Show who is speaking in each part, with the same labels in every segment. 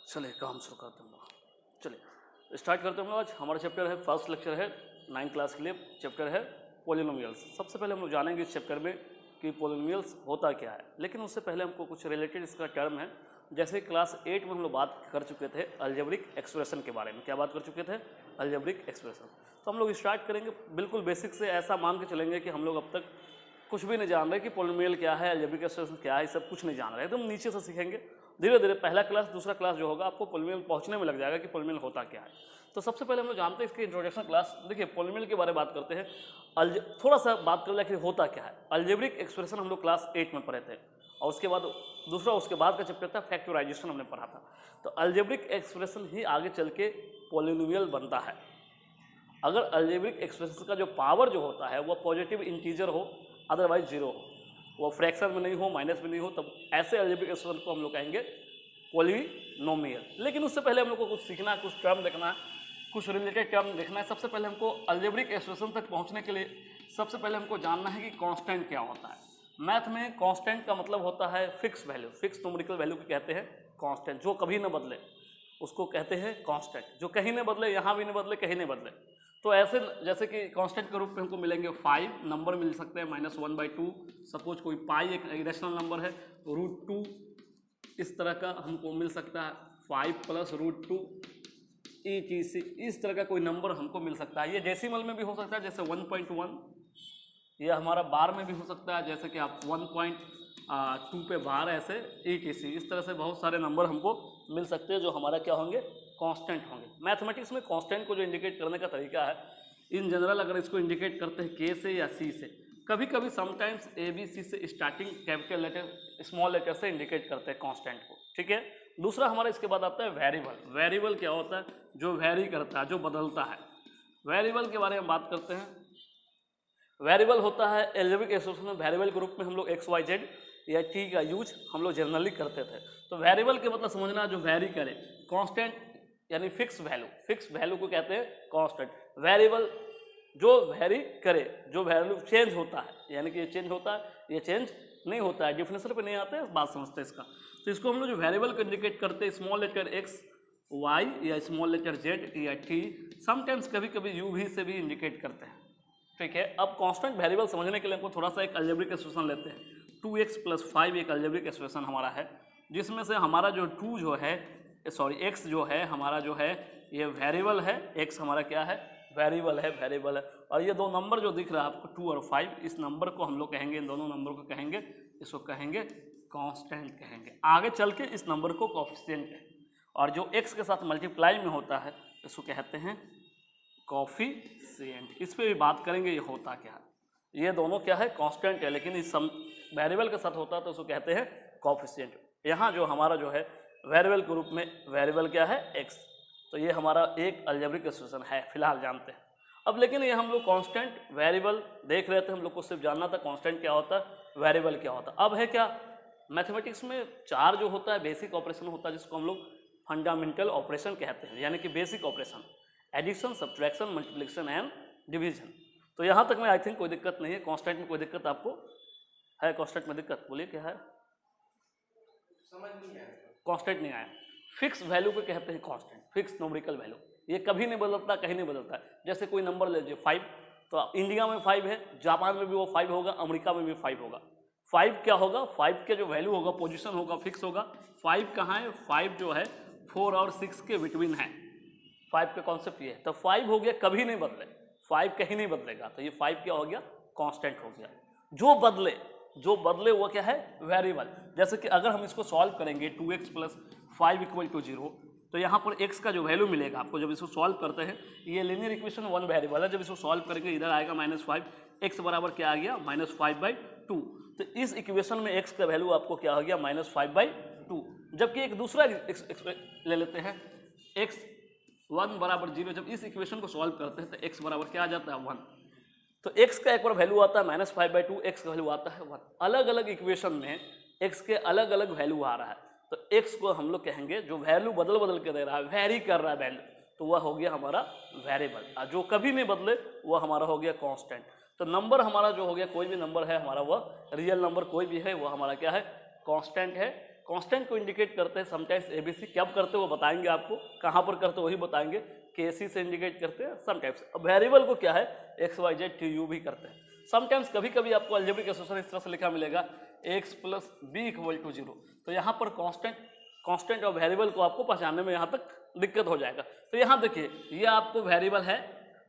Speaker 1: चलिए काम शुरू करते हैं हम लोग। चलिए स्टार्ट करते हैं हम लोग। आज हमारा चैप्टर है, फर्स्ट लेक्चर है 9th क्लास के लिए, चैप्टर है पॉलिनोमियल्स। सबसे पहले हम लोग जानेंगे इस चैप्टर में कि पॉलिनोमियल्स होता क्या है, लेकिन उससे पहले हमको कुछ रिलेटेड इसका टर्म है। जैसे क्लास 8 में हम लोग बात कर चुके थे अलजेब्रिक एक्सप्रेशन के बारे में। क्या बात कर चुके थे? Algebraic expression. तो हम लोग स्टार्ट करेंगे बिल्कुल बेसिक से। ऐसा मान के चलेंगे कि हम लोग अब तक कुछ भी नहीं जान रहे कि पॉलिनोमियल क्या है, अलजेब्रिक एक्सप्रेशन क्या है, सब कुछ नहीं जान रहे। एकदम नीचे से सीखेंगे धीरे धीरे। पहला क्लास दूसरा क्लास जो होगा आपको पॉलिनोमियल पहुंचने में लग जाएगा कि पॉलिनोमियल होता क्या है। तो सबसे पहले हम लोग जानते हैं इसकी इंट्रोडक्शन क्लास। देखिए पॉलिनोमियल के बारे में बात करते हैं। थोड़ा सा बात कर लिया कि होता क्या है। अलजेब्रिक एक्सप्रेशन हम लोग क्लास 8 में पढ़े थे, और उसके बाद उसके बाद का चैप्टर था फैक्टराइजेशन, हमने पढ़ा था। तो अलजेब्रिक एक्सप्रेशन ही आगे चल के पॉलिनोमियल बनता है। अगर अलजेब्रिक एक्सप्रेशन का जो पावर जो होता है वह पॉजिटिव इंटीजर हो, अदरवाइज जीरो हो, वो फ्रैक्शन में नहीं हो, माइनस में नहीं हो, तब ऐसे अलजेब्रिक एक्सप्रेशन को हम लोग कहेंगे पॉलिनोमियल। लेकिन उससे पहले हम लोग को कुछ सीखना है, कुछ टर्म देखना है, कुछ रिलेटेड टर्म देखना है। सबसे पहले हमको अलजेब्रिक एक्सप्रेशन तक पहुंचने के लिए सबसे पहले हमको जानना है कि कांस्टेंट क्या होता है। मैथ में कांस्टेंट का मतलब होता है fix value, fix numerical value को कहते हैं कांस्टेंट। जो कभी न बदले उसको कहते हैं कांस्टेंट। जो कहीं नहीं बदले, यहाँ भी नहीं बदले, कहीं नहीं बदले। तो ऐसे जैसे कि कांस्टेंट के रूप में हमको मिलेंगे 5 नंबर मिल सकते हैं, -1/2। सपोज कोई पाई एक इरेशनल नंबर है, √2 इस तरह का हमको मिल सकता है। 5 + √2 etc इस तरह का कोई नंबर हमको मिल सकता है। ये डेसिमल में भी हो सकता है, जैसे 1.1। ये हमारा बार में भी हो सकता है, जैसे कि आप 1.2 पे बार, ऐसे etc इस तरह से बहुत सारे नंबर हमको मिल सकते हैं जो हमारा क्या होंगे, कांस्टेंट होंगे। मैथमेटिक्स में कांस्टेंट को जो इंडिकेट करने का तरीका है, इन जनरल अगर इसको इंडिकेट करते हैं के से या सी से, कभी कभी समटाइम्स ABC से starting capital letter small letter से इंडिकेट करते हैं कांस्टेंट को। ठीक है। दूसरा हमारा इसके बाद आता है वेरिएबल। वेरिएबल क्या होता है? जो वेरी करता है, जो बदलता है। वेरिएबल के बारे में बात करते हैं। वेरिएबल होता है अलजेब्रिक एक्सप्रेशन में, वेरिएबल के रूप में हम लोग XYZ या T का यूज हम लोग जनरली करते थे। तो वेरिएबल के मतलब समझना, जो वेरी करे। कांस्टेंट यानी फिक्स वैल्यू, फिक्स वैल्यू को कहते हैं कांस्टेंट। वेरिएबल जो वेरी करे, जो वैल्यू चेंज होता है, यानी कि ये चेंज होता है, ये चेंज नहीं होता है। डिफिनेशन पे नहीं आते हैं, बात समझते हैं इसका। तो इसको हम लोग जो वेरिएबल को इंडिकेट करते हैं स्मॉल लेटर X, Y या स्मॉल लेटर Z या T, समटाइम्स कभी कभी UV से भी इंडिकेट करते हैं। ठीक है। अब कांस्टेंट वेरिएबल समझने के लिए हमको थोड़ा सा एक अलजेब्रिक एक्सप्रेशन लेते हैं। 2x + 5 एक अलजेब्रिक एक्सप्रेशन हमारा है, जिसमें से हमारा जो x जो है हमारा जो है ये वेरिएबल है। x हमारा क्या है? वेरिएबल है। और ये दो नंबर जो दिख रहा है आपको 2 और 5, इस नंबर को हम लोग कहेंगे, इन दोनों नंबर को कहेंगे, इसको कहेंगे कांस्टेंट कहेंगे। आगे चल के इस नंबर को कोएफिशिएंट है, और जो x के साथ मल्टीप्लाई में होता है इसको कहते हैं कोएफिशिएंट। इस पर भी बात करेंगे ये होता क्या है। ये दोनों क्या है? कांस्टेंट है, लेकिन इस वेरिएबल के साथ होता है तो उसको कहते हैं कोएफिशिएंट। यहाँ जो हमारा जो है वेरिएबल के रूप में, वेरिएबल क्या है? x। तो ये हमारा एक अलजेब्रिक एक्सप्रेशन है, फिलहाल जानते हैं। अब लेकिन ये हम लोग कांस्टेंट वेरिएबल देख रहे थे, हम लोग को सिर्फ जानना था कांस्टेंट क्या होता है, वेरिएबल क्या होता है। अब है क्या, मैथमेटिक्स में 4 जो होता है बेसिक ऑपरेशन होता है, जिसको हम लोग फंडामेंटल ऑपरेशन कहते हैं, यानी कि basic operation. Addition, subtraction, multiplication and division. तो यहाँ तक में आई थिंक कोई दिक्कत नहीं है। कांस्टेंट में कोई दिक्कत आपको है? कांस्टेंट में दिक्कत बोलिए क्या है? समझ नहीं आया। कांस्टेंट नहीं आया। फिक्स वैल्यू को कहते हैं कांस्टेंट, फिक्स न्यूमेरिकल वैल्यू। ये कभी नहीं बदलता, कहीं नहीं बदलता है। जैसे कोई नंबर ले लीजिए 5, तो इंडिया में 5 है, जापान में भी वो 5 होगा, अमेरिका में भी 5 होगा। 5 क्या होगा? 5 के जो वैल्यू होगा, पोजीशन होगा, फिक्स होगा। 5 कहाँ है? 5 जो है 4 और 6 के बिटवीन है। 5 का कॉन्सेप्ट ये है। तो 5 हो गया, कभी नहीं बदले, 5 कहीं नहीं बदलेगा, तो ये 5 क्या हो गया? कांस्टेंट हो गया। जो बदले वो क्या है? वेरिएबल। जैसे कि अगर हम इसको सॉल्व करेंगे 2x + 5 = 0, तो यहाँ पर x का जो वैल्यू मिलेगा आपको जब इसको सॉल्व करते हैं, ये लीनियर इक्वेशन 1 वेरिएबल है। जब इसको सॉल्व करेंगे इधर आएगा -5, x बराबर क्या आ गया? -5/2। तो इस इक्वेशन में x का वैल्यू आपको क्या हो गया? -5/2। जबकि एक दूसरा ले लेते हैं, x 1 = 0। जब इस इक्वेशन को सॉल्व करते हैं तो x बराबर क्या आ जाता है? 1। तो x का एक बार वैल्यू आता है -5/2, x का वैल्यू आता है 1। अलग अलग इक्वेशन में x के अलग अलग वैल्यू आ रहा है, तो x को हम लोग कहेंगे, जो वैल्यू बदल के दे रहा है, वेरी कर रहा है वैल्यू, तो वह हो गया हमारा वेरिएबल। और जो कभी नहीं बदले वह हमारा हो गया कांस्टेंट। तो नंबर हमारा जो हो गया, कोई भी नंबर है हमारा, वह रियल नंबर कोई भी है, वह हमारा क्या है? कांस्टेंट है। कांस्टेंट को इंडिकेट करते हैं समटाइम्स एबीसी, कब करते हैं वो बताएंगे आपको, कहाँ पर करते हैं वही बताएंगे, केसी से इंडिकेट करते हैं समटाइम्स। अब वेरिएबल को क्या है X Y Z T U भी करते हैं समटाइम्स। कभी कभी आपको अलजेब्रिक एसोसिएशन इस तरह से लिखा मिलेगा x plus B equal to 0, तो यहाँ पर कांस्टेंट और वेरिएबल को आपको पहचानने में यहाँ तक दिक्कत हो जाएगा। तो यहाँ देखिए ये आपको वेरिएबल है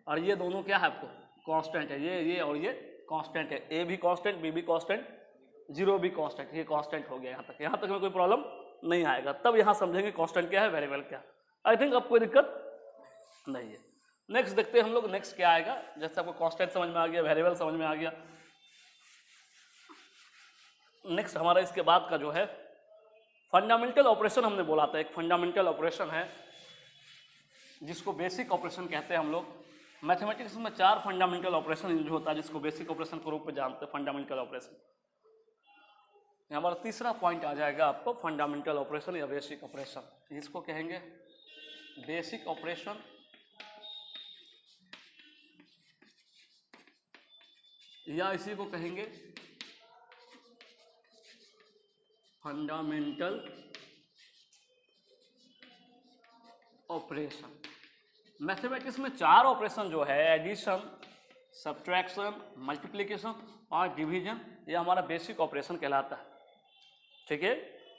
Speaker 1: और ये दोनों क्या है आपको कांस्टेंट है, ये और ये कांस्टेंट है, ए भी कांस्टेंट बी भी कांस्टेंट 0 भी कांस्टेंट, ये कांस्टेंट हो गया यहाँ तक में कोई प्रॉब्लम नहीं आएगा। तब यहाँ समझेंगे कांस्टेंट क्या है वेरिएबल क्या। आई थिंक अब कोई दिक्कत नहीं है। नेक्स्ट देखते हैं हम लोग, नेक्स्ट क्या आएगा। जैसे आपको कांस्टेंट समझ में आ गया, वेरिएबल समझ में आ गया, नेक्स्ट हमारा इसके बाद का जो है फंडामेंटल ऑपरेशन हमने बोला था। एक फंडामेंटल ऑपरेशन है जिसको बेसिक ऑपरेशन कहते हैं हम लोग। मैथमेटिक्स में 4 फंडामेंटल ऑपरेशन यूज होता है जिसको बेसिक ऑपरेशन के रूप में जानते हैं, फंडामेंटल ऑपरेशन। हमारा तीसरा पॉइंट आ जाएगा आपको फंडामेंटल ऑपरेशन या बेसिक ऑपरेशन। इसको कहेंगे बेसिक ऑपरेशन या इसी को कहेंगे फंडामेंटल ऑपरेशन। मैथमेटिक्स में 4 ऑपरेशन जो है एडिशन, सब्ट्रैक्शन, मल्टीप्लिकेशन और डिवीजन, ये हमारा बेसिक ऑपरेशन कहलाता है। ठीक है,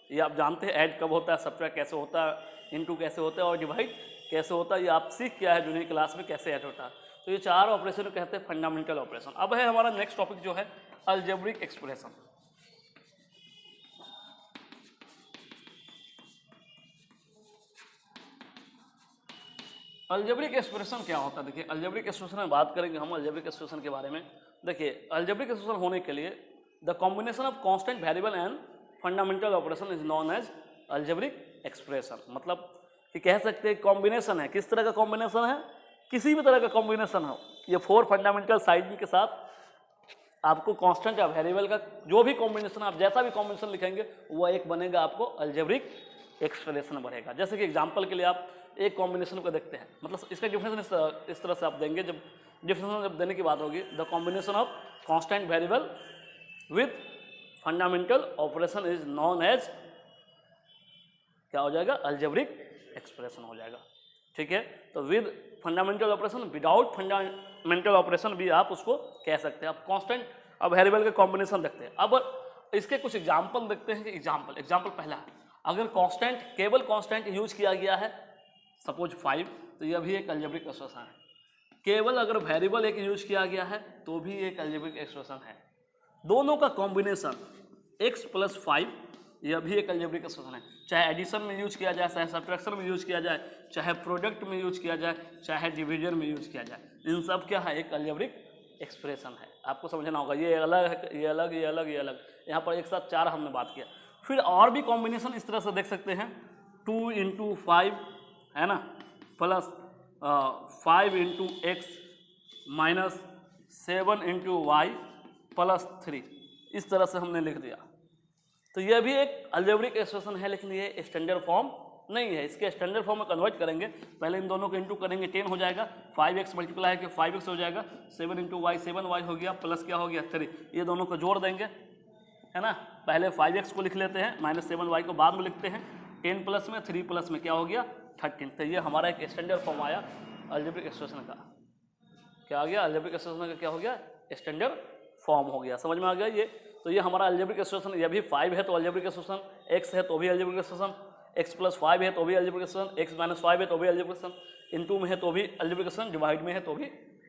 Speaker 1: ये आप जानते हैं ऐड कब होता है, सब्ट्रैक्ट कैसे होता है, इनटू कैसे होता है और डिवाइड कैसे होता है, ये आप सीख क्या है जूनियर क्लास में कैसे ऐड होता है। तो ये 4 ऑपरेशन को कहते हैं फंडामेंटल ऑपरेशन। अब है हमारा नेक्स्ट टॉपिक जो है अलजेब्रिक एक्सप्रेशन। अलजेब्रिक एक्सप्रेशन क्या होता है? देखिए अलजेब्रिक एक्सप्रेशन में बात करेंगे हम अलजेब्रिक एक्सप्रेशन के बारे में। देखिए अलजेब्रिक एक्सप्रेशन होने के लिए the combination of constant variable and fundamental operation is known as algebraic expression. मतलब कि कह सकते हैं कॉम्बिनेशन है, किस तरह का कॉम्बिनेशन है, किसी भी तरह का कॉम्बिनेशन हो, ये 4 फंडामेंटल साइड के साथ आपको कांस्टेंट या वेरिएबल का जो भी कॉम्बिनेशन, आप जैसा भी कॉम्बिनेशन लिखेंगे वो एक बनेगा, आपको अलजेब्रिक एक्सप्रेशन बनेगा। जैसे कि एग्जांपल के लिए आप एक कॉम्बिनेशन को देखते हैं, मतलब इसका डिफरेंस इस तरह से आप देंगे, जब डिफरेंस जब देने की बात होगी, the combination of constant variable with fundamental operation is known as, क्या हो जाएगा, अलजेब्रिक एक्सप्रेशन हो जाएगा। ठीक है, तो with fundamental operation, without fundamental operation भी आप उसको कह सकते हैं। आप कांस्टेंट और वेरिएबल के कॉम्बिनेशन देखते हैं। अब इसके कुछ एग्जांपल देखते हैं कि एग्जांपल पहला, अगर कांस्टेंट, केवल कांस्टेंट यूज किया गया है सपोज 5, तो यह भी एक अलजेब्रिक एक्सप्रेशन है। केवल अगर वेरिएबल एक यूज किया गया है तो भी एक अलजेब्रिक एक्सप्रेशन है। दोनों का कॉम्बिनेशन x प्लस 5, यह भी एक अलजेब्रिक एक्सप्रेशन है। चाहे एडिशन में यूज किया जाए, चाहे सब्ट्रैक्शन में यूज किया जाए, चाहे प्रोडक्ट में यूज किया जाए, चाहे डिवीजन में यूज किया जाए, इन सब क्या है, एक अलजेब्रिक एक्सप्रेशन है। आपको समझना होगा, ये अलग है, ये अलग, ये अलग, ये अलग, यहाँ पर एक साथ 4 हमने बात किया। फिर और भी कॉम्बिनेशन इस तरह से देख सकते हैं, 2 इंटू 5 है ना, plus 5 into X minus 7 into Y plus 3, इस तरह से हमने लिख दिया। तो यह भी एक अलजेब्रिक एक्सप्रेशन है, लेकिन ये स्टैंडर्ड फॉर्म नहीं है। इसके स्टैंडर्ड फॉर्म में कन्वर्ट करेंगे, पहले इन दोनों को इंटू करेंगे, 10 हो जाएगा, 5x मल्टीप्लाई है कि 5x हो जाएगा, 7 इंटू वाई 7y हो गया, प्लस क्या हो गया 3, ये दोनों को जोड़ देंगे, है ना। पहले 5x को लिख लेते हैं, माइनस 7y को बाद में लिखते हैं, 10 प्लस में 3 प्लस में क्या हो गया 13। तो ये हमारा एक स्टैंडर्ड फॉर्म आया अलजेब्रिक एक्सप्रेशन का। क्या आ गया, अलजेब्रिक एक्सप्रेशन का क्या हो गया, स्टैंडर्ड फॉर्म हो गया। समझ में आ गया ये। तो ये हमारा अलजेब्रिक एक्सप्रेशन, ये भी 5 है तो अलजेब्रिक एक्सप्रेशन, x है तो भी अलजेब्रिक एक्सप्रेशन, x प्लस 5 है तो भी अलजेब्रिक एक्सप्रेशन, x माइनस 5 है तो भी अलजेब्रिक एक्सप्रेशन, इनटू में है तो भी अलजेब्रिक एक्सप्रेशन, डिवाइड में है तो भी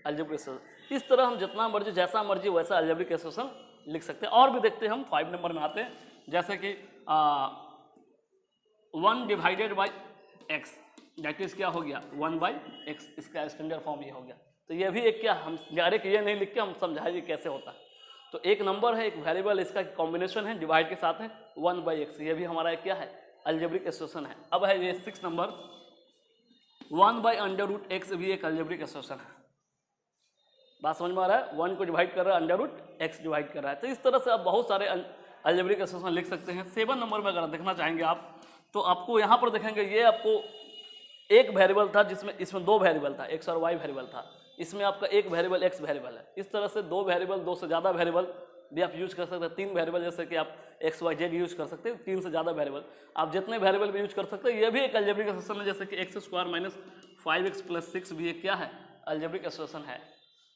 Speaker 1: अलजेब्रिक एक्सप्रेशन। इस तरह हम जितना मर्जी, जैसा मर्जी वैसा अलजेब्रिक एक्सप्रेशन लिख सकते हैं। और भी देखते हैं हम 5 नंबर में आते हैं, जैसे कि 1 divided by x, that is क्या हो गया 1/x, इसका स्टैंडर्ड फॉर्म ये हो गया। तो ये भी एक क्या, हम डायरेक्ट ये नहीं लिख के हम समझाएंगे कैसे होता है। तो एक नंबर है, एक वेरिएबल, इसका कॉम्बिनेशन है, डिवाइड के साथ है 1/x, ये भी हमारा क्या है, अलजेब्रिक एक्सप्रेशन है। अब है ये 6 नंबर, 1/√x भी एक अलजेब्रिक एक्सप्रेशन है। बात समझ में आ रहा है, 1 को डिवाइड कर रहा है, √x डिवाइड कर रहा है। तो इस तरह से आप बहुत सारे अलजेब्रिक एक्सप्रेशन लिख सकते हैं। 7 नंबर में अगर देखना चाहेंगे आप, तो आपको यहाँ पर देखेंगे, ये आपको एक वेरिएबल था जिसमें, इसमें 2 वेरिएबल था, x और y वेरिएबल था, इसमें आपका एक वेरिएबल x वेरिएबल है। इस तरह से 2 वेरिएबल, 2 से ज़्यादा वेरिएबल भी आप यूज कर सकते हैं। 3 वेरिएबल जैसे कि आप एक्स वाई जेड यूज कर सकते हैं, 3 से ज़्यादा वेरिएबल आप जितने वेरिएबल भी यूज कर सकते हैं। ये भी एक अलजेब्रिक एक्सप्रेशन है, जैसे कि x square minus 5x plus 6 भी एक क्या है, अलजेब्रिक एक्सप्रेशन है।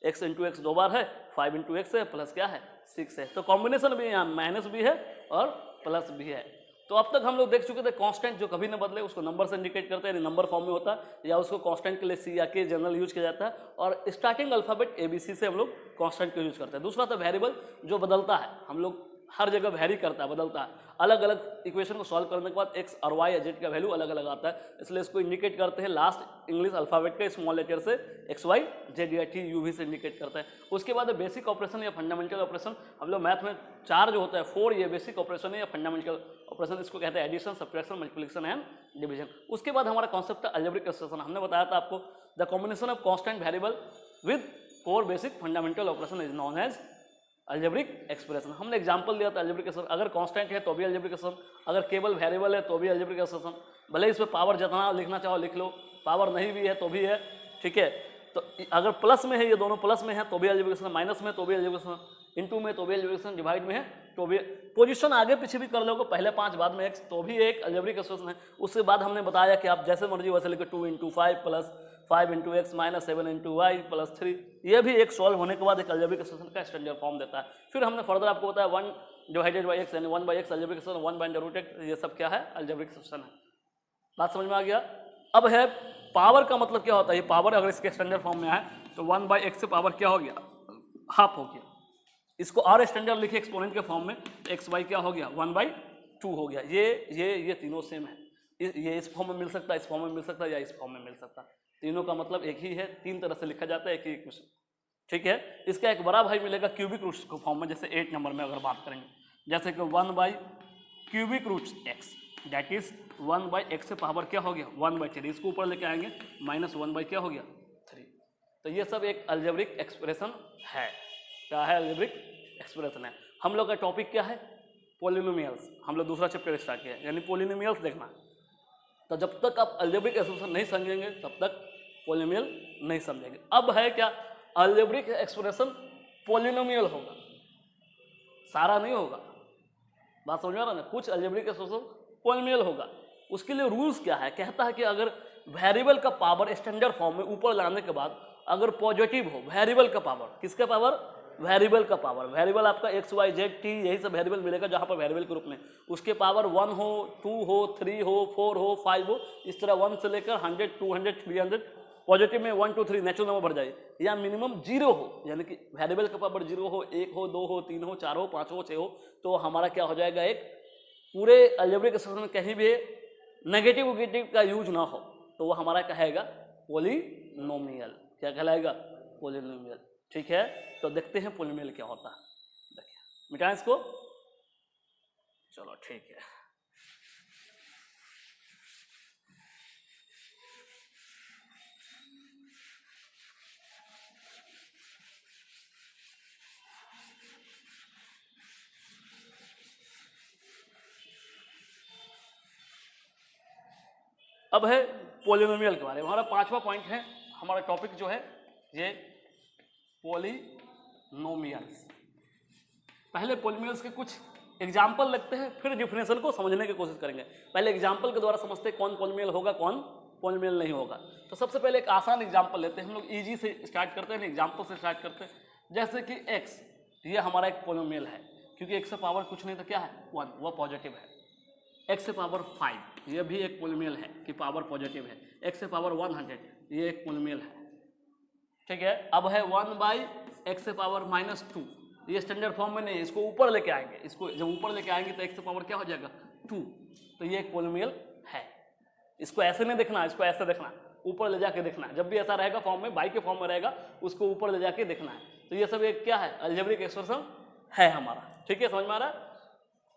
Speaker 1: x इंटू एक्स 2 बार है, 5 इंटू एक्स है, प्लस क्या है 6 है। तो कॉम्बिनेशन भी यहाँ माइनस भी है और प्लस भी है। तो अब तक हम लोग देख चुके थे कांस्टेंट जो कभी न बदले उसको नंबर से इंडिकेट करते हैं, नंबर फॉर्म में होता है, या उसको कांस्टेंट के लिए सी या के जनरल यूज किया जाता है, और स्टार्टिंग अल्फाबेट ABC से हम लोग कांस्टेंट को यूज करते हैं। दूसरा था वेरिएबल जो बदलता है, हम लोग हर जगह वेरी करता है, बदलता है। अलग अलग इक्वेशन को सॉल्व करने के बाद एक्स और वाई या जेड का वैल्यू अलग अलग आता है, इसलिए इसको इंडिकेट करते हैं लास्ट इंग्लिश अल्फाबेट के स्मॉल लेटर से एक्स वाई जेड या टी यू भी से इंडिकेट करता है। उसके बाद बेसिक ऑपरेशन या फंडामेंटल ऑपरेशन, हम लोग मैथ में 4 जो होता है 4, ये बेसिक ऑपरेशन है या फंडामेंटल ऑपरेशन, इसको कहते हैं addition, subtraction, multiplication and division. उसके बाद हमारा कॉन्सेप्ट है अलजेब्रिक एक्सप्रेशन। हमने बताया था आपको the combination of constant variable with 4 basic fundamental operation is known as algebraic expression. हमने एग्जांपल दिया था अलजेब्रिक एक्सप्रेशन, अगर कांस्टेंट है तो भी अलजेब्रिक एक्सप्रेशन, अगर केवल वेरिएबल है तो भी अलजेब्रिक एक्सप्रेशन, भले इसमें पावर जितना लिखना चाहो लिख लो, पावर नहीं भी है तो भी है, ठीक है। तो अगर प्लस में है, ये दोनों प्लस में है तो भी अलजेब्रिक एक्सप्रेशन, माइनस में तो भी अलजेब्रिक एक्सप्रेशन, इनटू में तो भी अलजेब्रिक एक्सप्रेशन, डिवाइड में है तो भी, पोजीशन आगे पीछे भी कर लोगे, पहले 5 बाद में x तो भी एक अलजेब्रिक एक्सप्रेशन है। उसके बाद हमने बताया कि आप जैसे मर्जी वैसे लिखे 2 into 5 plus 5 into X minus 7 into Y plus 3, ये भी एक सॉल्व होने के बाद एक अलजेब्रिक एक्सप्रेशन का स्टैंडर्ड फॉर्म देता है। फिर हमने फर्दर आपको बताया 1 डिवाइडेड बाई एक्स यानी 1 by X algebraic expression, 1 by root X, ये सब क्या है अलजेब्रिक एक्सप्रेशन है। बात समझ में आ गया। अब है पावर का मतलब क्या होता है, ये पावर अगर इसके स्टैंडर्ड फॉर्म में आए तो 1 बाई एक्स से पावर क्या हो गया, हाफ हो गया। इसको और स्टैंडर्ड लिखे एक्सपोनेंट के फॉर्म में, एक्स वाई क्या हो गया 1/2 हो गया। ये तीनों सेम है, ये इस फॉर्म में मिल सकता है, इस फॉर्म में मिल सकता है, या इस फॉर्म में मिल सकता है। तीनों का मतलब एक ही है, 3 तरह से लिखा जाता है एक ही इक्वेशन, ठीक है। इसका एक बड़ा भाई मिलेगा क्यूबिक रूट्स के फॉर्म में, जैसे 8 नंबर में अगर बात करेंगे, जैसे कि 1 by cubic roots X that is 1 by X से पावर क्या हो गया 1/3, इसको ऊपर लेके आएंगे माइनस 1 बाई क्या हो गया 3। तो ये सब एक अलजेब्रिक एक्सप्रेशन है। क्या है, अलजेब्रिक एक्सप्रेशन है। हम लोग का टॉपिक क्या है, पॉलिनोमियल्स। हम लोग दूसरा चैप्टर स्टार्ट किया है, यानी पॉलिनोमियल्स देखना। तो जब तक आप अलजेब्रिक एक्सप्रेशन नहीं समझेंगे तब तक पॉलिनोमियल नहीं समझेंगे। अब है क्या, अलजेब्रिक एक्सप्रेशन पॉलिनोमियल होगा, सारा नहीं होगा। बात समझ में आ रहा है ना, कुछ अलजेब्रिक एक्सप्रेशन पॉलिनोमियल होगा। उसके लिए रूल्स क्या है, कहता है कि अगर वेरिएबल का पावर स्टैंडर्ड फॉर्म में ऊपर लाने के बाद अगर पॉजिटिव हो, वेरिएबल का पावर, किसका पावर, वेरिएबल का पावर, वेरिएबल आपका एक्स वाई जेड टी यही सब वेरिएबल मिलेगा जहाँ पर वेरिएबल के रूप में, उसके पावर 1 हो 2 हो 3 हो 4 हो 5 हो, इस तरह 1 से लेकर 100 200 300, पॉजिटिव में 1 2 3 नेचुरल नंबर बढ़ जाए, या मिनिमम 0 हो, यानी कि वेरिएबल का पावर 0 हो, 1 हो 2 हो 3 हो 4 हो 5 हो 6 हो, तो हमारा क्या हो जाएगा, एक पूरे अलजेब्रिक एक्सप्रेशन में कहीं भी नेगेटिव का यूज ना हो तो वो हमारा कहेगा पॉलिनोमियल। क्या कहलाएगा, पॉलिनोमियल, ठीक है। तो देखते हैं पॉलिनोमियल क्या होता है, देखिए मिटाएं इसको, चलो ठीक है। अब है पॉलिनोमियल के बारे में, हमारा 5वां पॉइंट है, हमारा टॉपिक जो है ये पॉलिनोमियल्स। पहले पॉलिनोमियल्स के कुछ एग्जाम्पल लगते हैं, फिर डिफिनेशन को समझने की कोशिश करेंगे। पहले एग्जाम्पल के द्वारा समझते हैं कौन पॉलिनोमियल होगा कौन पॉलिनोमियल नहीं होगा। तो सबसे पहले एक आसान एग्जाम्पल लेते हैं, हम लोग इजी से स्टार्ट करते हैं, एग्जाम्पल से स्टार्ट करते हैं। जैसे कि x, ये हमारा एक पॉलिनोमियल है, क्योंकि x से पावर कुछ नहीं तो क्या है 1, वह पॉजिटिव है। x से पावर 5, ये भी एक पॉलिनोमियल है कि पावर पॉजिटिव है। x से पावर 100, ये एक पॉलिनोमियल है, ठीक है। अब है 1 बाई एक्स से पावर -2, ये स्टैंडर्ड फॉर्म में नहीं है, इसको ऊपर लेके आएंगे, इसको जब ऊपर लेके आएंगे तो x से पावर क्या हो जाएगा 2, तो ये एक पॉलिनोमियल है। इसको ऐसे नहीं देखना, इसको ऐसे देखना, ऊपर ले जाके देखना है। जब भी ऐसा रहेगा फॉर्म में, बाई के फॉर्म में रहेगा, उसको ऊपर ले जाके देखना है। तो ये सब एक क्या है, अलजेब्रिक एक्सप्रेशन है हमारा, ठीक है, समझ में आ रहा है।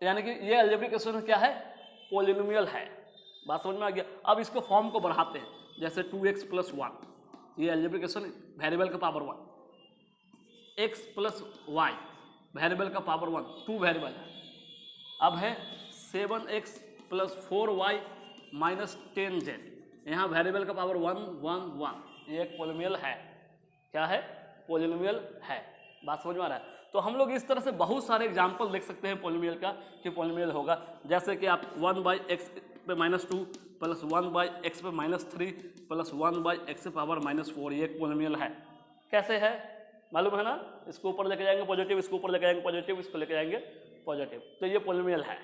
Speaker 1: यानी कि ये अलजेब्रिक एक्सप्रेशन क्या है, पॉलिनोमियल है। बात समझ में आ गया। अब इसको फॉर्म को बढ़ाते हैं, जैसे 2x + 1, ये अलजेब्रिक एक्सप्रेशन, वेरिएबल का पावर 1, x + y, वेरिएबल का पावर 1, 2 वेरिएबल है। अब है 7x + 4y - 10z, यहाँ वेरिएबल का पावर 1 1 1, ये एक पॉलिनोमियल है। क्या है, पॉलिनोमियल है। बात समझ में आ रहा है। तो तो हम लोग इस तरह से बहुत सारे एग्जाम्पल देख सकते हैं पोलिनोमियल का कि पोलिनोमियल होगा। जैसे कि आप 1/x पे -2 प्लस 1/x पे -3 प्लस 1/x से पावर -4 ये एक पोलिनोमियल है। कैसे है मालूम है ना? इसको ऊपर लेके जाएंगे पॉजिटिव, इसको ऊपर लेके जाएंगे पॉजिटिव, इसको लेके जाएंगे पॉजिटिव, तो ये पोलिनोमियल है।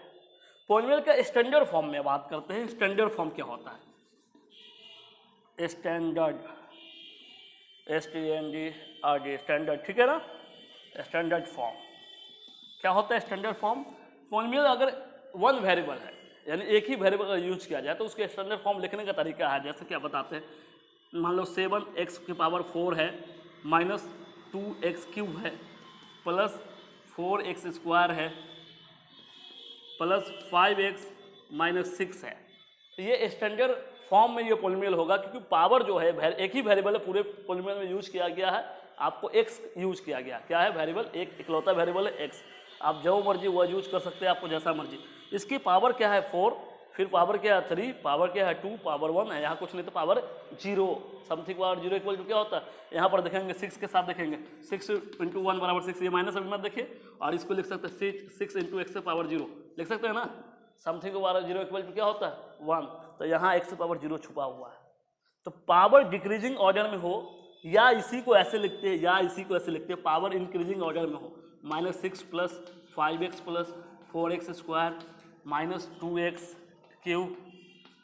Speaker 1: पोलिनोमियल का स्टैंडर्ड फॉर्म में बात करते हैं। स्टैंडर्ड फॉर्म क्या होता है? स्टैंडर्ड, STNDRD, स्टैंडर्ड, ठीक है ना? स्टैंडर्ड फॉर्म क्या होता है? स्टैंडर्ड फॉर्म पोलिनोमियल अगर वन वेरिएबल है यानी एक ही वेरिएबल का यूज किया जाए तो उसके स्टैंडर्ड फॉर्म लिखने का तरीका है। जैसे क्या बताते हैं, मान लो 7x की पावर 4 है माइनस 2x क्यूब है प्लस 4x स्क्वायर है प्लस 5x माइनस 6 है। तो ये स्टैंडर्ड फॉर्म में ये पोलिनोमियल होगा क्योंकि पावर जो है एक ही वेरिएबल है, पूरे पोलिनोमियल में यूज किया गया है, आपको x यूज किया गया। क्या है? वेरिएबल, एक इकलौता वेरिएबल है x। आप जो मर्जी वो यूज कर सकते हैं, आपको जैसा मर्जी। इसकी पावर क्या है? 4, फिर पावर क्या है? 3, पावर क्या है? 2, पावर 1 है, यहाँ कुछ नहीं तो power 0, something power 0 equal to क्या होता है? यहाँ पर देखेंगे 6 के साथ देखेंगे 6 × 1 बराबर 6, ये माइनस अभी मत देखिए, और इसको लिख सकते हैं 6 × x से पावर 0 लिख सकते हैं ना। समथिंग पावर 0 इक्वल टू क्या होता है? 1, तो यहाँ x से पावर 0 छुपा हुआ है। तो पावर डिक्रीजिंग ऑर्डर में हो या इसी को ऐसे लिखते हैं या इसी को ऐसे लिखते हैं, पावर इंक्रीजिंग ऑर्डर में हो, -6 plus 5x plus 4x square minus 2x cube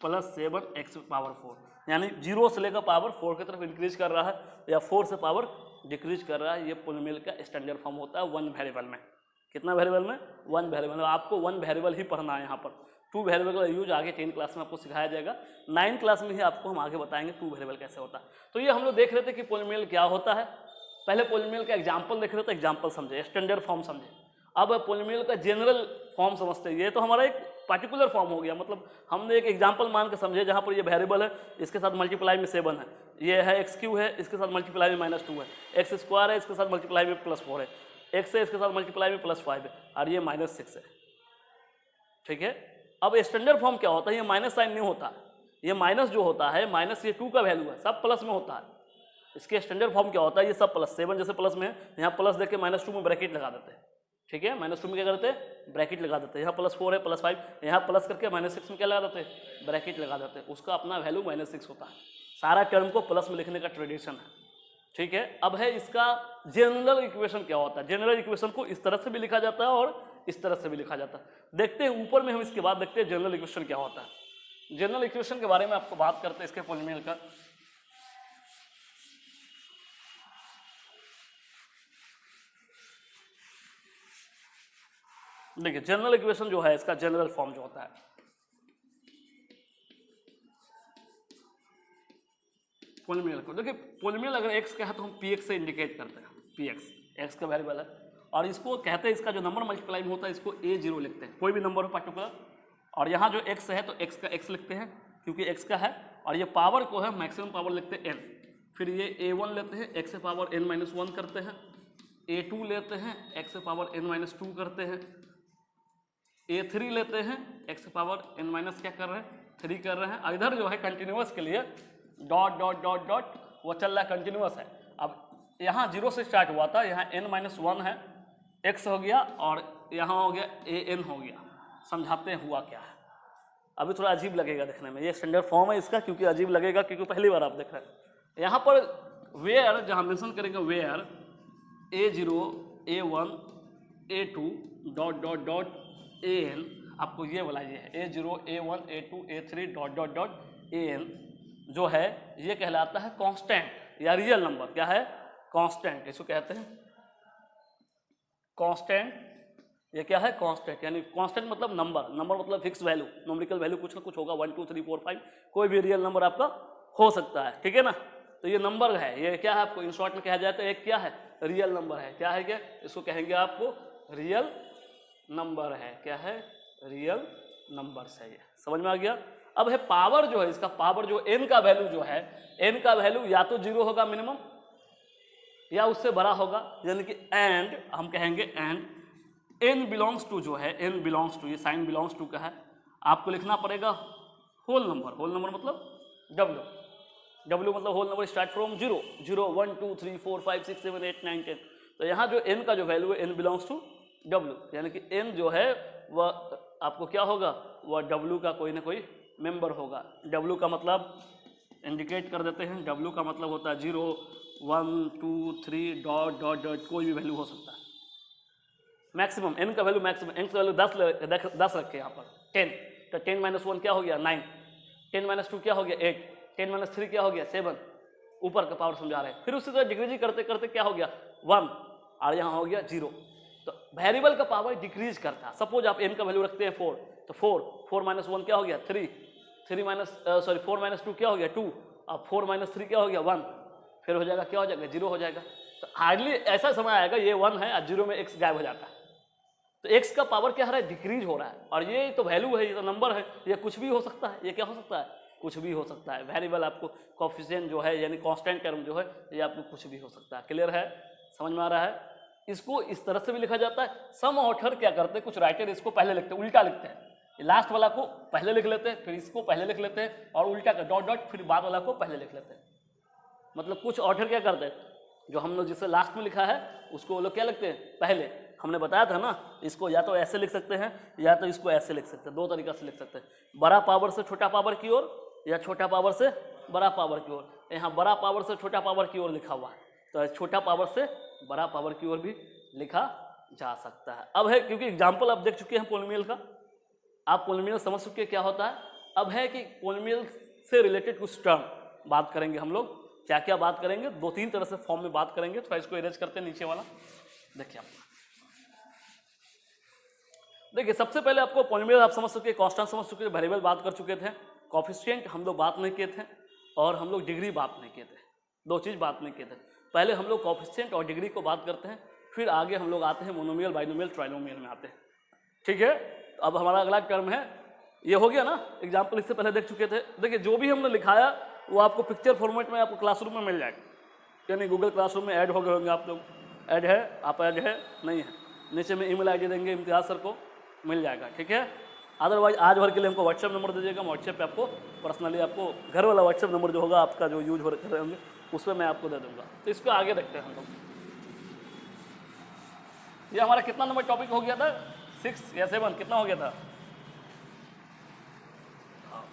Speaker 1: plus 7x power 4, यानी 0 से लेकर पावर 4 की तरफ इंक्रीज कर रहा है या 4 से पावर डिक्रीज कर रहा है। ये पोलिनोमियल का स्टैंडर्ड फॉर्म होता है वन वेरिएबल में। कितना वेरिएबल में? One variable. आपको वन वेरिएबल ही पढ़ना है यहाँ पर। टू वेरिएबल का यूज आगे 10 क्लास में आपको सिखाया जाएगा, 9 क्लास में ही आपको हम आगे बताएंगे टू वेरिएबल कैसे होता है। तो ये हम लोग देख रहे थे कि पोलिनोमियल क्या होता है। पहले पोलिनोमियल का एग्जाम्पल देख रहे थे, एग्जाम्पल समझे, स्टैंडर्ड फॉर्म समझे। अब पोलिनोमियल का जनरल फॉर्म समझते हैं। ये तो हमारा एक पार्टिकुलर फॉर्म हो गया, मतलब हमने एक एग्जाम्पल मान के समझे जहाँ पर ये वेरिएबल है, इसके साथ मल्टीप्लाई में 7 है, ये है x क्यू है, इसके साथ मल्टीप्लाई में -2 है, x स्क्वायर है, इसके साथ मल्टीप्लाई में +4 है, x है, इसके साथ मल्टीप्लाई में +5 है, और ये -6 है। ठीक है। अब स्टैंडर्ड फॉर्म क्या होता है? ये माइनस साइन नहीं होता, ये माइनस जो होता है, माइनस ये 2 का वैल्यू है, सब प्लस में होता है। इसके स्टैंडर्ड फॉर्म क्या होता है? ये सब प्लस, 7 जैसे प्लस में है, यहाँ प्लस देके -2 में ब्रैकेट लगा देते हैं। ठीक है, -2 में क्या करते हैं? ब्रैकेट लगा देते हैं। यहाँ +4 है, +5, यहाँ प्लस करके -6 में क्या लगा देते हैं? ब्रैकेट लगा देते हैं। उसका अपना वैल्यू -6 होता है। सारा टर्म को प्लस में लिखने का ट्रेडिशन है। ठीक है। अब है इसका जनरल इक्वेशन क्या होता है? जनरल इक्वेशन को इस तरह से भी लिखा जाता है और इस तरह से भी लिखा जाता है। देखते हैं ऊपर में, हम इसके बाद देखते हैं जनरल इक्वेशन क्या होता है। जनरल इक्वेशन के बारे में आपको बात करते हैं इसके पॉलिनोमियल का। देखिए जनरल इक्वेशन जो है, इसका जनरल फॉर्म जो होता है, पॉलिनोमियल को देखिए, पॉलिनोमियल अगर x का है तो हम px से इंडिकेट करते हैं। px x का वेरिएबल है और इसको कहते हैं, इसका जो नंबर मल्टीप्लाई में होता है इसको a0 लिखते हैं, कोई भी नंबर हो पर्टिकुलर। और यहाँ जो x है तो x का x लिखते हैं क्योंकि x का है, और ये पावर को है मैक्सिमम पावर लिखते हैं n। फिर ये a1 लेते हैं, x से पावर n-1 करते हैं, a2 लेते हैं, x से पावर n-2 करते हैं, a3 लेते हैं, x से पावर n- क्या कर रहे हैं? 3 कर रहे हैं। और इधर जो है कंटिन्यूअस के लिए डॉट डॉट डॉट डॉट वो चल रहा है, कंटिन्यूअस है। अब यहाँ 0 से स्टार्ट हुआ था, यहाँ n-1 है, x हो गया, और यहाँ हो गया an हो गया। समझाते हैं हुआ क्या है। अभी थोड़ा अजीब लगेगा देखने में, ये स्टैंडर्ड फॉर्म है इसका, क्योंकि अजीब लगेगा क्योंकि पहली बार आप देख रहे हैं। यहाँ पर वेयर जहाँ मेंशन करेंगे, where a0 a1 a2 dot dot dot an, आपको ये वाला ये है a0 a1 a2 a3 dot dot dot an जो है ये कहलाता है कांस्टेंट या रियल नंबर। क्या है? कांस्टेंट, इसको कहते हैं कांस्टेंट। ये क्या है? कांस्टेंट, यानी कांस्टेंट मतलब नंबर, नंबर मतलब फिक्स वैल्यू, न्यूमेरिकल वैल्यू कुछ ना कुछ होगा, 1 2 3 4 5, कोई भी रियल नंबर आपका हो सकता है। ठीक है ना। तो ये नंबर है, ये क्या है? आपको इन शॉर्ट में कहा जाए तो एक क्या है? रियल नंबर है। क्या है? क्या इसको कहेंगे आपको? रियल नंबर है। क्या है? रियल नंबर है। ये समझ में आ गया। अब है पावर जो है, इसका पावर जो n का वैल्यू जो है, n का वैल्यू या तो 0 होगा मिनिमम या उससे बड़ा होगा, यानी कि एंड हम कहेंगे एंड n बिलोंग्स टू जो है, n बिलोंग्स टू, ये साइन बिलोंग्स टू का है, आपको लिखना पड़ेगा होल नंबर। होल नंबर मतलब w मतलब होल नंबर स्टार्ट फ्रॉम 0 0 1 2 3 4 5 6 7 8 9 10। तो यहाँ जो n का जो वैल्यू है n बिलोंग्स टू w, यानी कि n जो है वह आपको क्या होगा, वह w का कोई ना कोई मेंबर होगा। w का मतलब इंडिकेट कर देते हैं, w का मतलब होता है 0 1 2 3 डॉट डॉट डॉट, कोई भी वैल्यू हो सकता है। मैक्सिमम n का वैल्यू, मैक्सिमम n का वैल्यू 10 रखे यहाँ पर 10, तो 10 माइनस 1 क्या हो गया 9, 10 माइनस 2 क्या हो गया 8, 10 माइनस 3 क्या हो गया 7, ऊपर का पावर समझा रहे हैं। फिर उसी तरह डिक्रीज करते करते क्या हो गया 1 और यहाँ हो गया 0। तो वेरिएबल का पावर डिक्रीज करता है। सपोज आप n का वैल्यू रखते हैं 4, तो 4 माइनस 1 क्या हो गया 3, 4 माइनस 2 क्या हो गया 2, अब 4 माइनस 3 क्या हो गया 1, फिर हो जाएगा क्या हो जाएगा 0 हो जाएगा। तो हार्डली ऐसा समय आएगा ये 1 है और 0 में x गायब हो जाता है। तो x का पावर क्या हो रहा है, डिक्रीज हो रहा है। और ये तो वैल्यू है, ये तो नंबर है, ये कुछ भी हो सकता है। ये क्या हो सकता है, कुछ भी हो सकता है। वेरिएबल आपको कोफिशिएंट जो है यानी कांस्टेंट टर्म जो है ये आपको कुछ भी हो सकता है। क्लियर है, समझ में आ रहा है। इसको इस तरह से भी लिखा जाता है। सम ऑथर क्या करते हैं, कुछ राइटर इसको पहले लिखते हैं, उल्टा लिखते हैं। लास्ट वाला को पहले लिख लेते हैं, फिर इसको पहले लिख लेते हैं और उल्टा का डॉट डॉट फिर बाद वाला को पहले लिख लेते हैं। मतलब कुछ ऑथर क्या करते हैं, जो हम लोग जिसे लास्ट में लिखा है उसको वो लोग क्या लिखते हैं पहले। हमने बताया था ना, इसको या तो ऐसे लिख सकते हैं या तो इसको ऐसे लिख सकते हैं, दो तरीका से लिख सकते हैं, बड़ा पावर से छोटा पावर की ओर या छोटा पावर से बड़ा पावर की ओर। यहाँ बड़ा पावर से छोटा पावर की ओर लिखा हुआ है, तो छोटा पावर से बड़ा पावर की ओर भी लिखा जा सकता है। अब है, क्योंकि एग्जाम्पल आप देख चुके हैं पोलिनोमियल का, आप पोलिनोमियल समझ चुके क्या होता है। अब है कि पोलिनोमियल से रिलेटेड कुछ टर्म बात करेंगे हम लोग। क्या क्या बात करेंगे, दो तीन तरह से फॉर्म में बात करेंगे। थोड़ा इसको इरेज करते हैं नीचे वाला, देखिए आप। देखिए सबसे पहले आपको पोलिनोमियल आप समझ चुके, कांस्टेंट समझ चुके, वेरिएबल बात कर चुके थे, कोफिशिएंट हम लोग बात नहीं किए थे और हम लोग डिग्री बात नहीं किए थे। दो चीज़ बात नहीं किए थे। पहले हम लोग कोफिशिएंट और डिग्री को बात करते हैं, फिर आगे हम लोग आते हैं मोनोमियल, बाइनोमियल, ट्राइनोमियल में आते हैं। ठीक है, अब हमारा अगला टर्म है, ये हो गया ना, एग्जाम्पल इससे पहले देख चुके थे। देखिए जो भी हमने लिखाया वो आपको पिक्चर फॉर्मेट में आपको क्लासरूम में मिल जाएगा, यानी गूगल क्लासरूम में ऐड हो गए होंगे आप लोग। ऐड है, आप ऐड है नहीं है, नीचे में ईमेल आईडी देंगे, इम्तियाज सर को मिल जाएगा। ठीक है, अदरवाइज आज भर के लिए हमको व्हाट्सएप नंबर दीजिएगा, व्हाट्सएप पे आपको पर्सनली आपको घर वाला व्हाट्सएप नंबर जो होगा आपका जो यूज हो रहे होंगे उस पर मैं आपको दे दूंगा। तो इसको आगे देखते हैं हम लोग। ये हमारा कितना नंबर टॉपिक हो गया था, 6 या 7, कितना हो गया था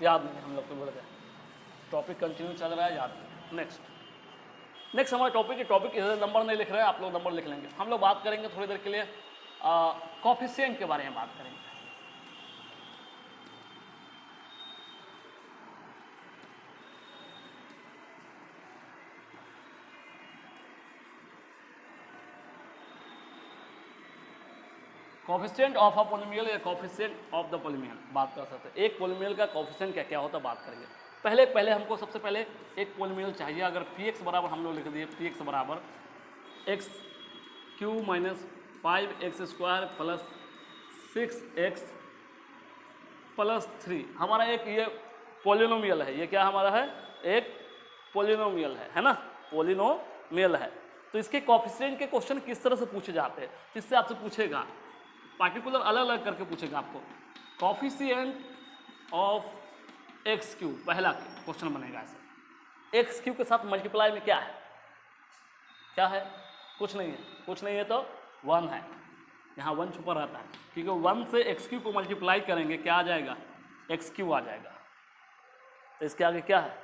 Speaker 1: याद नहीं, हम लोग को बोल गए। टॉपिक कंटिन्यू चल रहा है, याद नहीं। नेक्स्ट हमारा टॉपिक है, टॉपिक इधर नंबर नहीं लिख रहे हैं आप लोग, नंबर लिख लेंगे। हम लोग बात करेंगे थोड़ी देर के लिए कोफिशिएंट के बारे में बात करेंगे। कोफिशिएंट ऑफ अ पोलिनोमियल या कोफिशिएंट ऑफ द पोलिनोमियल बात कर सकते हैं। एक पोलिनोमियल का कोफिशिएंट क्या क्या होता है बात करेंगे। पहले हमको सबसे पहले एक पोलिनोमियल चाहिए। अगर px बराबर हम लोग लिख दिए, px बराबर x Q minus 5x² plus 6x plus 3 हमारा एक ये पोलिनोमियल है। ये क्या हमारा है, एक पोलिनोमियल है ना, पोलिनोमियल है। तो इसके कोफिशिएंट के क्वेश्चन किस तरह से पूछे जाते हैं, इससे आपसे पूछेगा पार्टिकुलर अलग अलग करके पूछेगा आपको। कोफिशिएंट ऑफ एक्स क्यू पहला क्वेश्चन बनेगा ऐसे, एक्स क्यू के साथ मल्टीप्लाई में क्या है, क्या है, कुछ नहीं है, कुछ नहीं है तो 1 है। यहाँ 1 छुपा रहता है, क्योंकि 1 से एक्स क्यू को मल्टीप्लाई करेंगे क्या आ जाएगा, एक्स क्यू आ जाएगा। तो इसके आगे क्या है,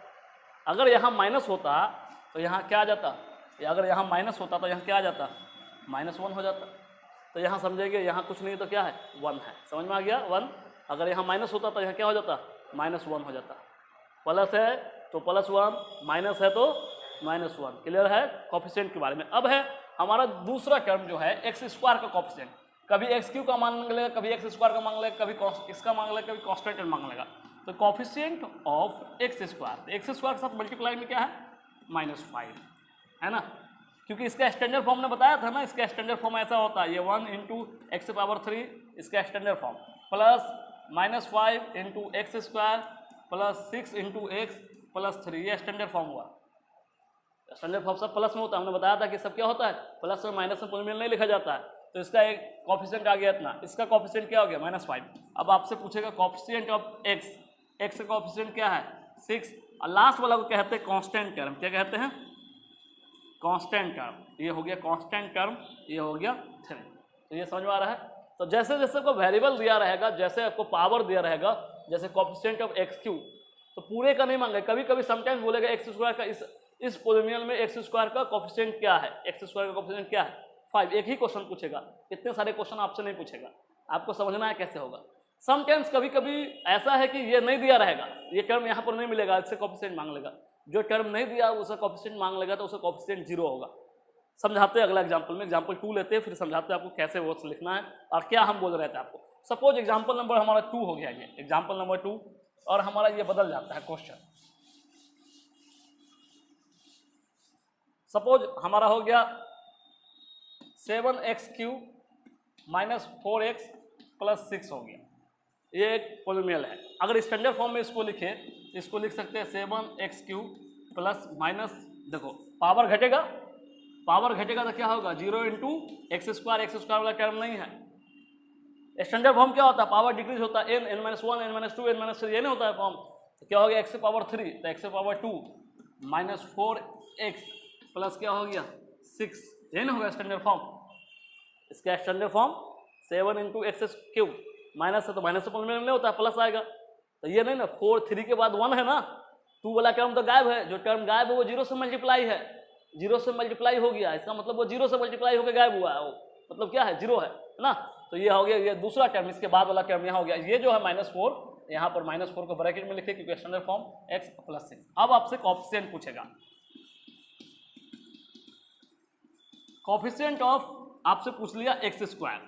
Speaker 1: अगर यहाँ माइनस होता तो यहाँ क्या आ जाता, अगर यहाँ माइनस होता तो यहाँ क्या आ जाता, -1 हो जाता। तो यहाँ समझेंगे यहाँ कुछ नहीं तो क्या है, 1 है। समझ में आ गया, 1। अगर यहाँ माइनस होता तो यहाँ क्या हो जाता, -1 हो जाता। प्लस है तो +1, माइनस है तो -1। क्लियर है कोफिशिएंट के बारे में। अब है हमारा दूसरा टर्म जो है x² का कोफिशिएंट। कभी एक्स क्यू का मांग लेगा, कभी x² का मांग लेगा, कभी इसका मांग लेगा, कभी कांस्टेंट मांग लेगा। तो कोफिशिएंट ऑफ x², x² के साथ मल्टीप्लाई में क्या है, -5 है ना, क्योंकि इसका स्टैंडर्ड फॉर्म ने बताया था ना, इसका स्टैंडर्ड फॉर्म ऐसा होता है, ये 1 × x⁻³ इसका standard form, plus -5 × x² plus 6 × x plus 3, ये स्टैंडर्ड फॉर्म हुआ। स्टैंडर्ड फॉर्म सब प्लस में होता है, हमने बताया था कि सब क्या होता है, प्लस में माइनस में पोलिनोमियल नहीं लिखा जाता है। तो इसका एक कोफिशिएंट आ गया इतना, इसका कोफिशिएंट क्या हो गया, -5। अब आपसे पूछेगा कोफिशिएंट ऑफ x, x का कोफिशिएंट क्या है, 6, और लास्ट वाला को कहते हैं कांस्टेंट टर्म। क्या कहते हैं, कांस्टेंट टर्म, ये हो गया कांस्टेंट टर्म, ये हो गया 3। तो ये समझ में आ रहा है। तो जैसे जैसे को वेरिएबल दिया रहेगा, जैसे आपको पावर दिया रहेगा, जैसे कोएफिशिएंट ऑफ एक्स क्यू, तो पूरे का नहीं मांगे, कभी कभी समटाइम्स बोलेगा एक्स स्क्वायर का इस पोलिनोमियल में एक्स स्क्वायर का कोएफिशिएंट क्या है, एक्स स्क्वायर का कोएफिशिएंट क्या है 5। एक ही क्वेश्चन पूछेगा, इतने सारे क्वेश्चन आपसे नहीं पूछेगा, आपको समझना है कैसे होगा। समटाइम्स कभी कभी ऐसा है कि ये नहीं दिया रहेगा, ये टर्म यहाँ पर नहीं मिलेगा, इससे कोएफिशिएंट मांग लेगा। जो टर्म नहीं दिया उसका कोएफिशिएंट मांग लेगा, तो उसका कोएफिशिएंट 0 होगा। समझाते हैं अगला एग्जाम्पल में, एग्जाम्पल 2 लेते हैं, फिर समझाते हैं आपको कैसे वो लिखना है और क्या हम बोल रहे थे आपको। सपोज एग्जाम्पल नंबर हमारा 2 हो गया, ये एग्जाम्पल नंबर 2, और हमारा ये बदल जाता है क्वेश्चन। सपोज हमारा हो गया 7x³ माइनस 4x प्लस 6 हो गया, ये एक पोलिनोमियल है। अगर स्टैंडर्ड फॉर्म में इसको लिखे, इसको लिख सकते हैं 7x³ प्लस माइनस, देखो पावर घटेगा, पावर घटेगा तो क्या होगा 0 इंटू एक्स स्क्वायर वाला टर्म नहीं है। स्टैंडर्ड फॉर्म क्या होता है, पावर डिक्रीज होता है, n, n-1, n-2, n-3, ये नहीं होता है फॉर्म। तो क्या हो गया x पावर 3, तो x power 2 minus 4x plus क्या हो गया 6, ये नहीं होगा स्टैंडर्ड फॉर्म। इसका standard form 7 into x³ minus है तो माइनस से नहीं होता है, प्लस आएगा। तो ये नहीं ना, 4 3 के बाद 1 है ना, 2 वाला टर्म तो गायब है, जो टर्म गायब है वो 0 से मल्टीप्लाई है, 0 से मल्टीप्लाई हो गया, इसका मतलब वो 0 से मल्टीप्लाई होकर गायब हुआ है, वो मतलब क्या है 0 है ना। तो ये हो गया ये दूसरा टर्म, इसके बाद वाला टर्म यहाँ हो गया, ये जो है -4, यहाँ पर -4 को ब्रैकेट में लिखे क्योंकि स्टैंडर्ड फॉर्म x प्लस 6। अब आपसे कोएफिशिएंट पूछेगा, कोएफिशिएंट ऑफ आपसे पूछ लिया x²।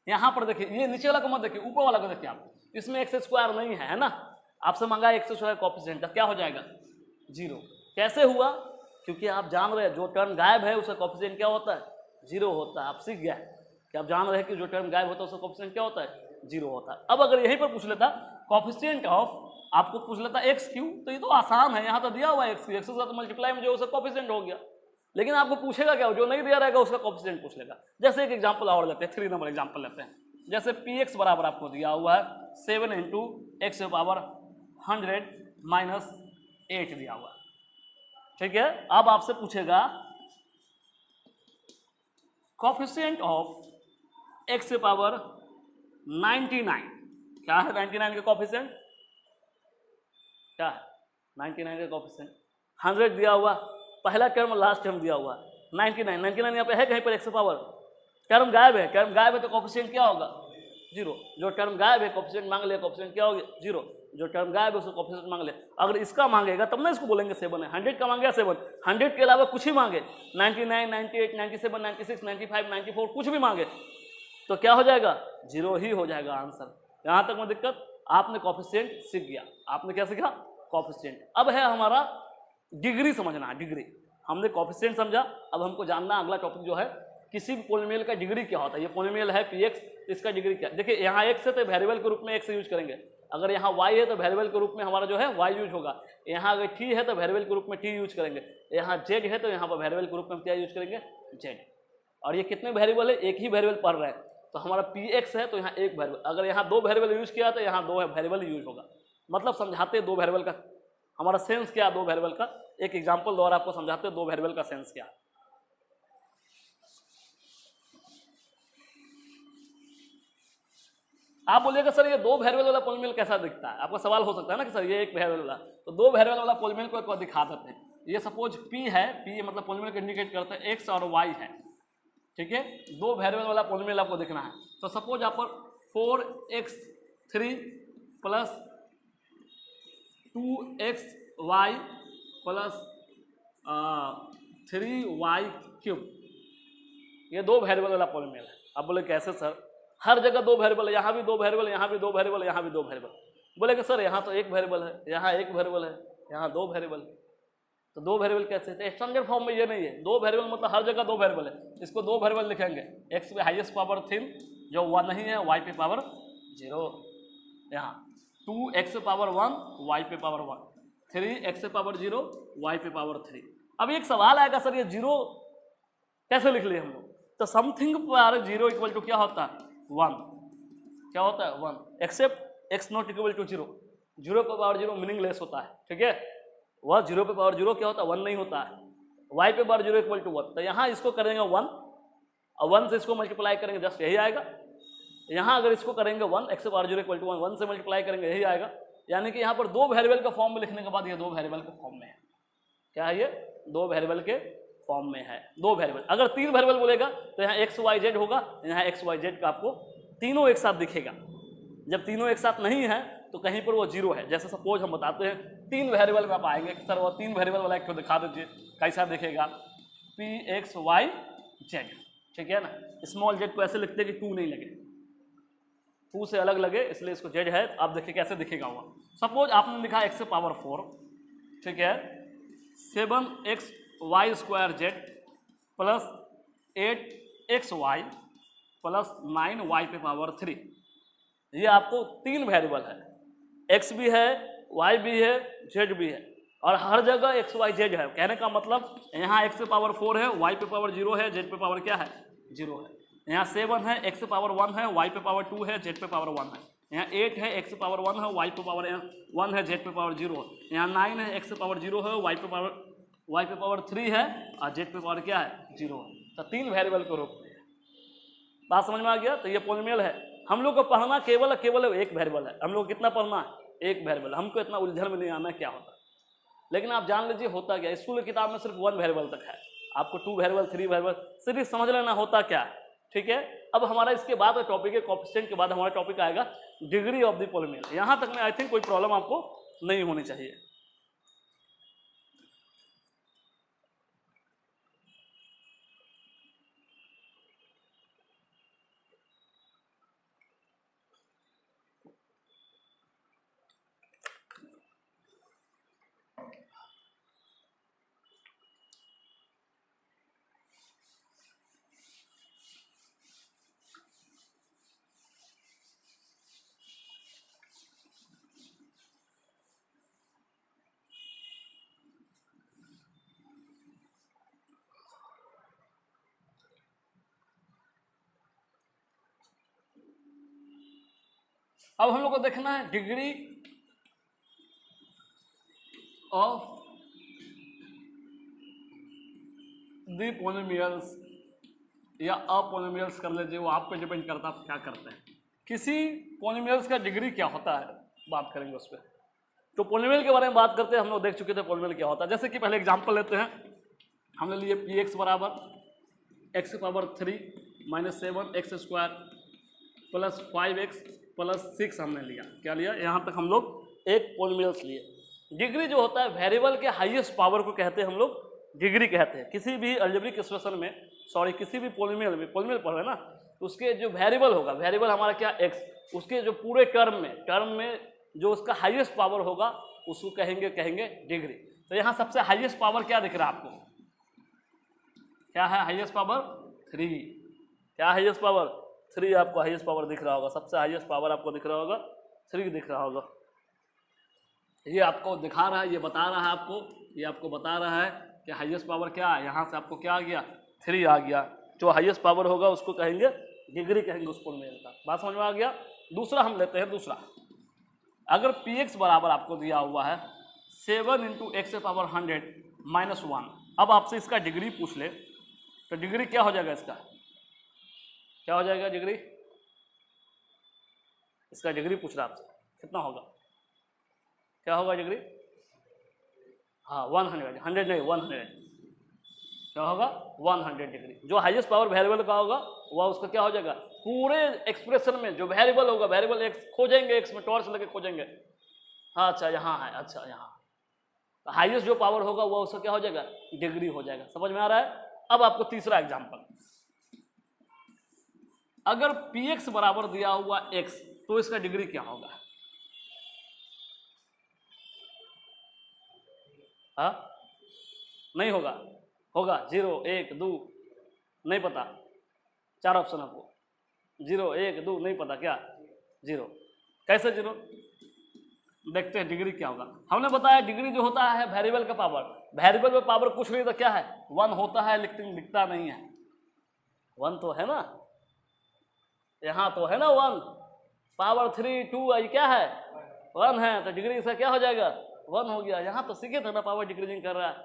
Speaker 1: यहाँ पर देखिए, ये नीचे वाला को मत देखिए, ऊपर वाला को देखिए आप, इसमें x² नहीं है ना, आपसे मांगा x² कोएफिशिएंट, क्या हो जाएगा 0। कैसे हुआ, क्योंकि आप जान रहे हैं जो टर्म गायब है उसका कोएफिशिएंट क्या होता है 0 होता है। आप सीख गए कि आप जान रहे हैं कि जो टर्म गायब होता है उसका कोएफिशिएंट क्या होता है 0 होता है। अब अगर यहीं पर पूछ लेता कोएफिशिएंट ऑफ, आपको पूछ लेता x³, तो ये तो आसान है, यहाँ तो दिया हुआ है x के साथ मल्टीप्लाई में जो उसका कोएफिशिएंट हो गया। लेकिन आपको पूछेगा क्या, जो नहीं दिया रहेगा उसका कोएफिशिएंट पूछ लेगा। जैसे एक एग्जाम्पल और लेते हैं, 3 नंबर एग्जाम्पल लेते हैं। जैसे px बराबर आपको दिया हुआ है 7 इंटू एक्स पावर 100 माइनस 8 दिया हुआ है, ठीक है। अब आपसे पूछेगा कोएफिशिएंट ऑफ एक्स पावर 99, क्या है 99 का कोएफिशिएंट, क्या है 99 का कोएफिशिएंट, 100 दिया हुआ, पहला टर्म लास्ट टर्म दिया हुआ 99 यहाँ पे है कहीं पर एक्स पावर, टर्म गायब है, टर्म गायब है तो कोएफिशिएंट क्या होगा 0। जो टर्म गायब है कोएफिशिएंट मांग ले, कोएफिशिएंट क्या होगा 0। जो टर्म गायब है उसको कोएफिशिएंट मांग ले। अगर इसका मांगेगा तब ना इसको बोलेंगे 7 है, 100 का मांगेगा 7, 100 के अलावा कुछ ही मांगे 99, 98, 97, 96, 95, 94 कुछ भी मांगे तो क्या हो जाएगा 0 ही हो जाएगा आंसर। यहाँ तक में दिक्कत, आपने कोएफिशिएंट सीख गया, आपने क्या सीखा कोएफिशिएंट। अब है हमारा डिग्री समझना है, डिग्री। हमने कोएफिशिएंट समझा, अब हमको जानना अगला टॉपिक जो है किसी भी पोलिनोमियल का डिग्री क्या होता है। ये पोलिनोमियल है px, इसका डिग्री क्या है। देखिए यहाँ x है तो वेरिएबल के रूप में x यूज करेंगे, अगर यहाँ y है तो वेरिएबल के रूप में हमारा जो है y यूज होगा, यहाँ अगर t है तो वेरिएबल के रूप में t यूज करेंगे, यहाँ z है तो यहाँ पर वेरिएबल के रूप में क्या यूज करेंगे z। और ये कितने वेरिएबल है, एक ही वेरिएबल पढ़ रहे हैं, तो हमारा px है तो यहाँ एक वेरिएबल, अगर यहाँ 2 वेरिएबल यूज किया तो यहाँ 2 वेरिएबल यूज होगा। मतलब समझाते 2 वेरिएबल का हमारा सेंस क्या, 2 वेरिएबल का एक एग्जाम्पल द्वारा आपको समझाते 2 वेरिएबल का सेंस क्या। आप बोलिएगा सर ये 2 वेरिएबल वाला पोलिनोमियल कैसा दिखता है, आपका सवाल हो सकता है ना कि सर ये एक वेरिएबल वाला, तो 2 वेरिएबल वाला पोलिनोमियल को दिखा देते हैं। ये सपोज p है, p मतलब पोलिनोमियल को इंडिकेट करता है x और y है, ठीक है। 2 वेरिएबल वाला पोलिनोमियल आपको दिखना है, तो सपोज यहाँ पर 4x3 plus 2xy plus 3y3, ये 2 वेरिएबल वाला पोलिनोमियल है। आप बोले कैसे सर, हर जगह 2 वेरिएबल है, यहाँ भी 2 वेरिएबल, यहाँ भी 2 वेरिएबल, यहाँ भी 2 वेरिएबल। बोले कि सर यहाँ तो 1 वेरिएबल है, यहाँ 1 वेरिएबल है, यहाँ 2 वेरिएबल, तो 2 वेरिएबल कैसे। तो स्टैंडर्ड फॉर्म में ये नहीं है, 2 वेरिएबल मतलब हर जगह 2 वेरिएबल है, इसको 2 वेरिएबल लिखेंगे, x पे हाईएस्ट पावर 3 जो 1 नहीं है, y पे पावर 0, यहाँ 2x पावर 1 y पे पावर 1, 3x पावर 0 y पे पावर 3। अब एक सवाल आएगा सर ये 0 कैसे लिख लिए हम लोग, तो समथिंग पर 0 इक्वल टू क्या होता है 1, क्या होता है 1, except x not equal to 0, 0 पे पावर 0 मीनिंगलेस होता है, ठीक है। वह 0 पे पावर 0 क्या होता है 1 नहीं होता है, y पे पावर 0 इक्वल टू 1, तो यहाँ इसको करेंगे 1 और 1 से इसको मल्टीप्लाई करेंगे, जस्ट यही आएगा। यहाँ अगर इसको करेंगे 1 x पावर 0 इक्वल टू 1 से मल्टीप्लाई करेंगे, यही आएगा। यानी कि यहाँ पर दो वेरिएबल के फॉर्म में लिखने के बाद ये दो वेरिएबल के फॉर्म में है। क्या है ये? दो वेरिएबल के फॉर्म में है, दो वेरिएबल। अगर तीन वेरिएबल बोलेगा तो यहाँ एक्स वाई जेड होगा, यहाँ एक्स वाई जेड का आपको तीनों एक साथ दिखेगा। जब तीनों एक साथ नहीं है तो कहीं पर वो जीरो है। जैसे सपोज हम बताते हैं तीन वेरिएबल में आप आएंगे, सर वो तीन वेरिएबल वाला एक तो दिखा दीजिए, कैसा दिखेगा? पी एक्स वाई जेड, ठीक है ना। स्मॉल जेड को ऐसे लिखते हैं कि 2 नहीं लगे, 2 से अलग लगे, इसलिए इसको जेड है। आप देखिए कैसे दिखेगा हुआ। सपोज आपने लिखा एक्स से पावर 4, ठीक है, 7x Y square Z plus 8x Y plus 9y पे पावर 3। ये आपको तीन वेरिएबल है, x भी है, y भी है, z भी है, और हर जगह x y z है। कहने का मतलब यहाँ x से पावर 4 है, y पे पावर 0 है, z पे पावर क्या है? 0 है। यहाँ 7 है, x से पावर 1 है, y पे पावर 2 है, z पे पावर 1 है। यहाँ 8 है, x से पावर 1 है, y पे पावर 1 है, z पे पावर 0 है। यहाँ 9 है, x से पावर 0 है, y पे पावर 3 है, और z पे पावर क्या है? 0 है। तो तीन वेरिएबल को रोकते हैं। बात समझ में आ गया? तो ये पॉलिनोमियल है। हम लोग को पढ़ना केवल एक वेरिएबल है। हम लोग कितना पढ़ना है? एक वेरिएबल। हमको इतना उलझन में नहीं आना क्या होता, लेकिन आप जान लीजिए होता क्या। स्कूल की किताब में सिर्फ 1 वेरिएबल तक है, आपको 2 वेरिएबल 3 वेरिएबल सिर्फ समझ लेना होता क्या है, ठीक है। अब हमारा इसके बाद टॉपिक है कोएफिशिएंट के बाद हमारा टॉपिक आएगा डिग्री ऑफ द पॉलिनोमियल। यहाँ तक में आई थिंक कोई प्रॉब्लम आपको नहीं होनी चाहिए। अब हम लोग को देखना है डिग्री ऑफ द पॉलिनोमियल्स या अपॉलिनोमियल्स कर लीजिए, वो आप पे डिपेंड करता है आप क्या करते हैं। किसी पॉलिनोमियल्स का डिग्री क्या होता है, बात करेंगे उस पर। तो पॉलिनोमियल के बारे में बात करते हैं, हम लोग देख चुके थे पॉलिनोमियल क्या होता है। जैसे कि पहले एग्जांपल लेते हैं, हमने लिए पी एक्स बराबर x power 3 minus 7x square plus 5x plus 6 हमने लिया। क्या लिया? यहाँ तक हम लोग एक पॉलिनोमियल्स लिए। डिग्री जो होता है वेरिएबल के हाईएस्ट पावर को कहते हैं हम लोग डिग्री कहते हैं। किसी भी अलजेब्रिक एक्सप्रेशन में, किसी भी पॉलिनोमियल में, पॉलिनोमियल पढ़ रहे हैं ना, तो उसके जो वेरिएबल होगा, वेरिएबल हमारा क्या x, उसके जो पूरे टर्म में जो उसका हाईएस्ट पावर होगा उसको कहेंगे डिग्री। तो यहाँ सबसे हाईएस्ट पावर क्या दिख रहा है आपको? क्या है हाईएस्ट पावर? 3। क्या हाईएस्ट पावर? 3 आपको हाईएस्ट पावर दिख रहा होगा। सबसे हाईएस्ट पावर आपको दिख रहा होगा 3 दिख रहा होगा। ये आपको दिखा रहा है, ये बता रहा है आपको, ये आपको बता रहा है कि हाईएस्ट पावर क्या है। यहाँ से आपको क्या आ गया? 3 आ गया। जो हाईएस्ट पावर होगा उसको कहेंगे डिग्री, कहेंगे उस पॉलिनोमियल का। बात समझ में आ गया? दूसरा हम लेते हैं। दूसरा, अगर पी एक्स बराबर आपको दिया हुआ है 7 इंटू एक्स पावर 100 माइनस 1, अब आपसे इसका डिग्री पूछ ले तो डिग्री क्या हो जाएगा? इसका क्या हो जाएगा डिग्री? इसका डिग्री पूछ रहा आपसे कितना होगा? क्या होगा डिग्री? हाँ 100, 100 नहीं 100। क्या होगा? 100 डिग्री। जो हाईएस्ट पावर वेरिएबल का होगा वह उसका क्या हो जाएगा? पूरे एक्सप्रेशन में जो वेरिएबल होगा, वेरिएबल एक्स खोजेंगे, एक्स में टॉर्च लेके खोजेंगे। हाँ अच्छा यहाँ है, अच्छा यहाँ हाईएस्ट जो पावर होगा वह उसका क्या हो जाएगा? डिग्री हो जाएगा। समझ में आ रहा है? अब आपको तीसरा एग्जांपल, अगर पी एक्स बराबर दिया हुआ x तो इसका डिग्री क्या होगा? हाँ नहीं होगा? होगा 0 1 2 नहीं पता। 4 ऑप्शन आपको, 0 1 2 नहीं पता। क्या 0? कैसे 0? देखते हैं डिग्री क्या होगा। हमने बताया डिग्री जो होता है वेरिएबल का पावर। वेरिएबल में पावर कुछ नहीं तो क्या है? 1 होता है, लेकिन दिखता नहीं है। 1 तो है ना, यहाँ तो है ना 1। पावर 3 2 आई क्या है? 1 है, तो डिग्री इसका क्या हो जाएगा? 1 हो गया। यहाँ तो सीखे थे ना पावर डिक्रीजिंग कर रहा है।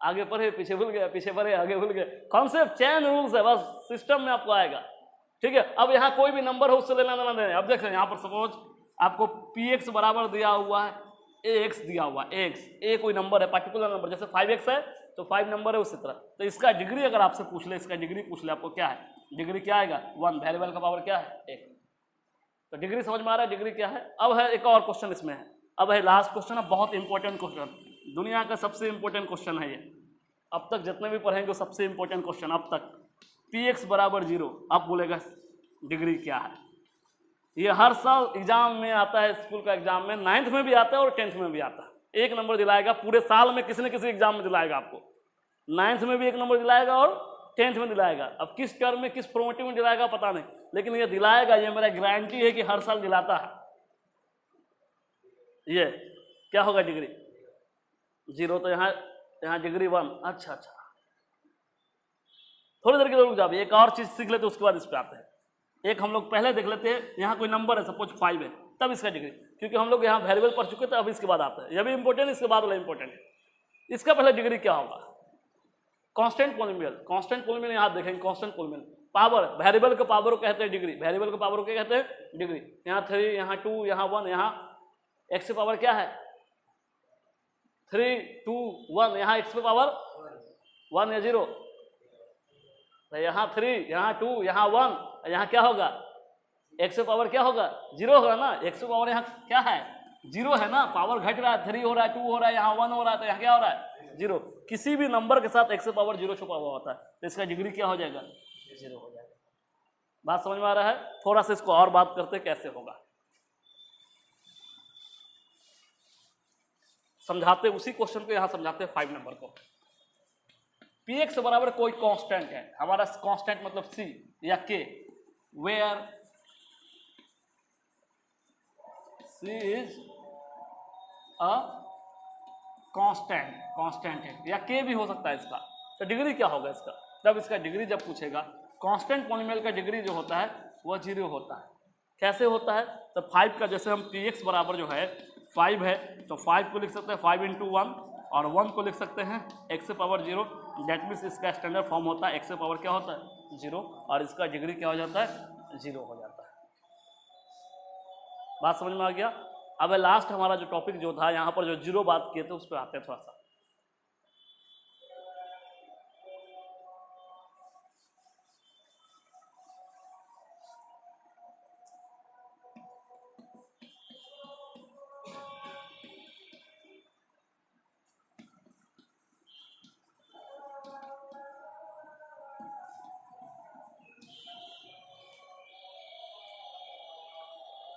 Speaker 1: आगे पढ़े पीछे भूल गए, पीछे पढ़े आगे भूल गए। कॉन्सेप्ट चेन रूल्स है, बस सिस्टम में आपको आएगा। ठीक है, अब यहाँ कोई भी नंबर हो उससे लेना देना नहीं। अब देख रहे हैं यहाँ पर सपोज आपको px बराबर दिया हुआ है ax दिया हुआ है, ax a कोई नंबर है, पर्टिकुलर नंबर, जैसे 5x है तो 5 नंबर है उसी तरह। तो इसका डिग्री अगर आपसे पूछ ले, इसका डिग्री पूछ ले आपको क्या है, डिग्री क्या आएगा 1, वेरिएबल का पावर क्या है 1। तो डिग्री समझ में आ रहा है डिग्री क्या है। अब है एक और क्वेश्चन इसमें है, अब है लास्ट क्वेश्चन है, बहुत इंपॉर्टेंट क्वेश्चन, दुनिया का सबसे इंपॉर्टेंट क्वेश्चन है ये, अब तक जितने भी पढ़ेंगे सबसे इंपॉर्टेंट क्वेश्चन अब तक। px बराबर 0, अब बोलेगा डिग्री क्या है। ये हर साल एग्जाम में आता है, स्कूल का एग्जाम में 9th में भी आता है और 10th में भी आता है। 1 नंबर दिलाएगा पूरे साल में, किसी न किसी एग्जाम में दिलाएगा आपको, 9th में भी 1 नंबर दिलाएगा और 10th में दिलाएगा। अब किस टर्म में किस प्रोमोटिव में दिलाएगा पता नहीं, लेकिन ये दिलाएगा, ये मेरा गारंटी है कि हर साल दिलाता है। ये क्या होगा डिग्री 0, तो यहाँ डिग्री 1। अच्छा, थोड़ी देर के लिए रुक जाओ, एक और चीज सीख लेते उसके बाद इस पे आते हैं। एक हम लोग पहले देख लेते हैं, यहाँ कोई नंबर है सपोज 5 है, तब इसका डिग्री, क्योंकि हम लोग यहाँ वेरिएबल पढ़ चुके थे, अब इसके बाद आता है, यह भी इंपॉर्टेंट, इसके बाद वाला इंपॉर्टेंट है। इसका पहले डिग्री क्या होगा, कांस्टेंट पॉलिनोमियल। कांस्टेंट पॉलिनोमियल यहाँ देखेंगे, कांस्टेंट पॉलिनोमियल पावर, वेरिएबल के पावर को कहते हैं डिग्री, वेरिएबल के पावर को क्या कहते हैं डिग्री। यहाँ 3, यहाँ 2, यहाँ 1, यहाँ x की पावर क्या है 3, 2, 1, यहाँ x की पावर 1 या 0, यहाँ 3, यहाँ 2, यहाँ 1, यहाँ क्या होगा x की पावर क्या होगा 0 होगा ना। x की पावर यहाँ क्या है 0 है ना, पावर घट रहा है, 3 हो रहा है, 2 हो रहा है, यहाँ 1 हो रहा है, तो यहाँ क्या हो रहा है 0। किसी भी नंबर के साथ x की पावर 0 छुपा हुआ होता है, तो इसका डिग्री क्या हो जाएगा 0 हो जाएगा। बात समझ में आ रहा है। थोड़ा सा इसको और बात करते कैसे होगा, समझाते उसी क्वेश्चन को यहाँ समझाते हैं 5 नंबर को। px बराबर कोई कांस्टेंट है, हमारा कांस्टेंट मतलब c या k, where c is a constant है, या k भी हो सकता है इसका। तो डिग्री क्या होगा इसका, जब इसका डिग्री जब पूछेगा, कांस्टेंट पॉलिनोमियल का डिग्री जो होता है वह 0 होता है। कैसे होता है, तो 5 का जैसे हम px बराबर जो है 5 है, तो 5 को लिख सकते हैं 5 × 1, और 1 को लिख सकते हैं x की पावर 0। दैट मीन्स इसका स्टैंडर्ड फॉर्म होता है x की पावर क्या होता है 0, और इसका डिग्री क्या हो जाता है 0 हो जाता है। बात समझ में आ गया। अब लास्ट हमारा जो टॉपिक जो था, यहाँ पर जो 0 बात किए थे उस पर आते हैं थोड़ा सा।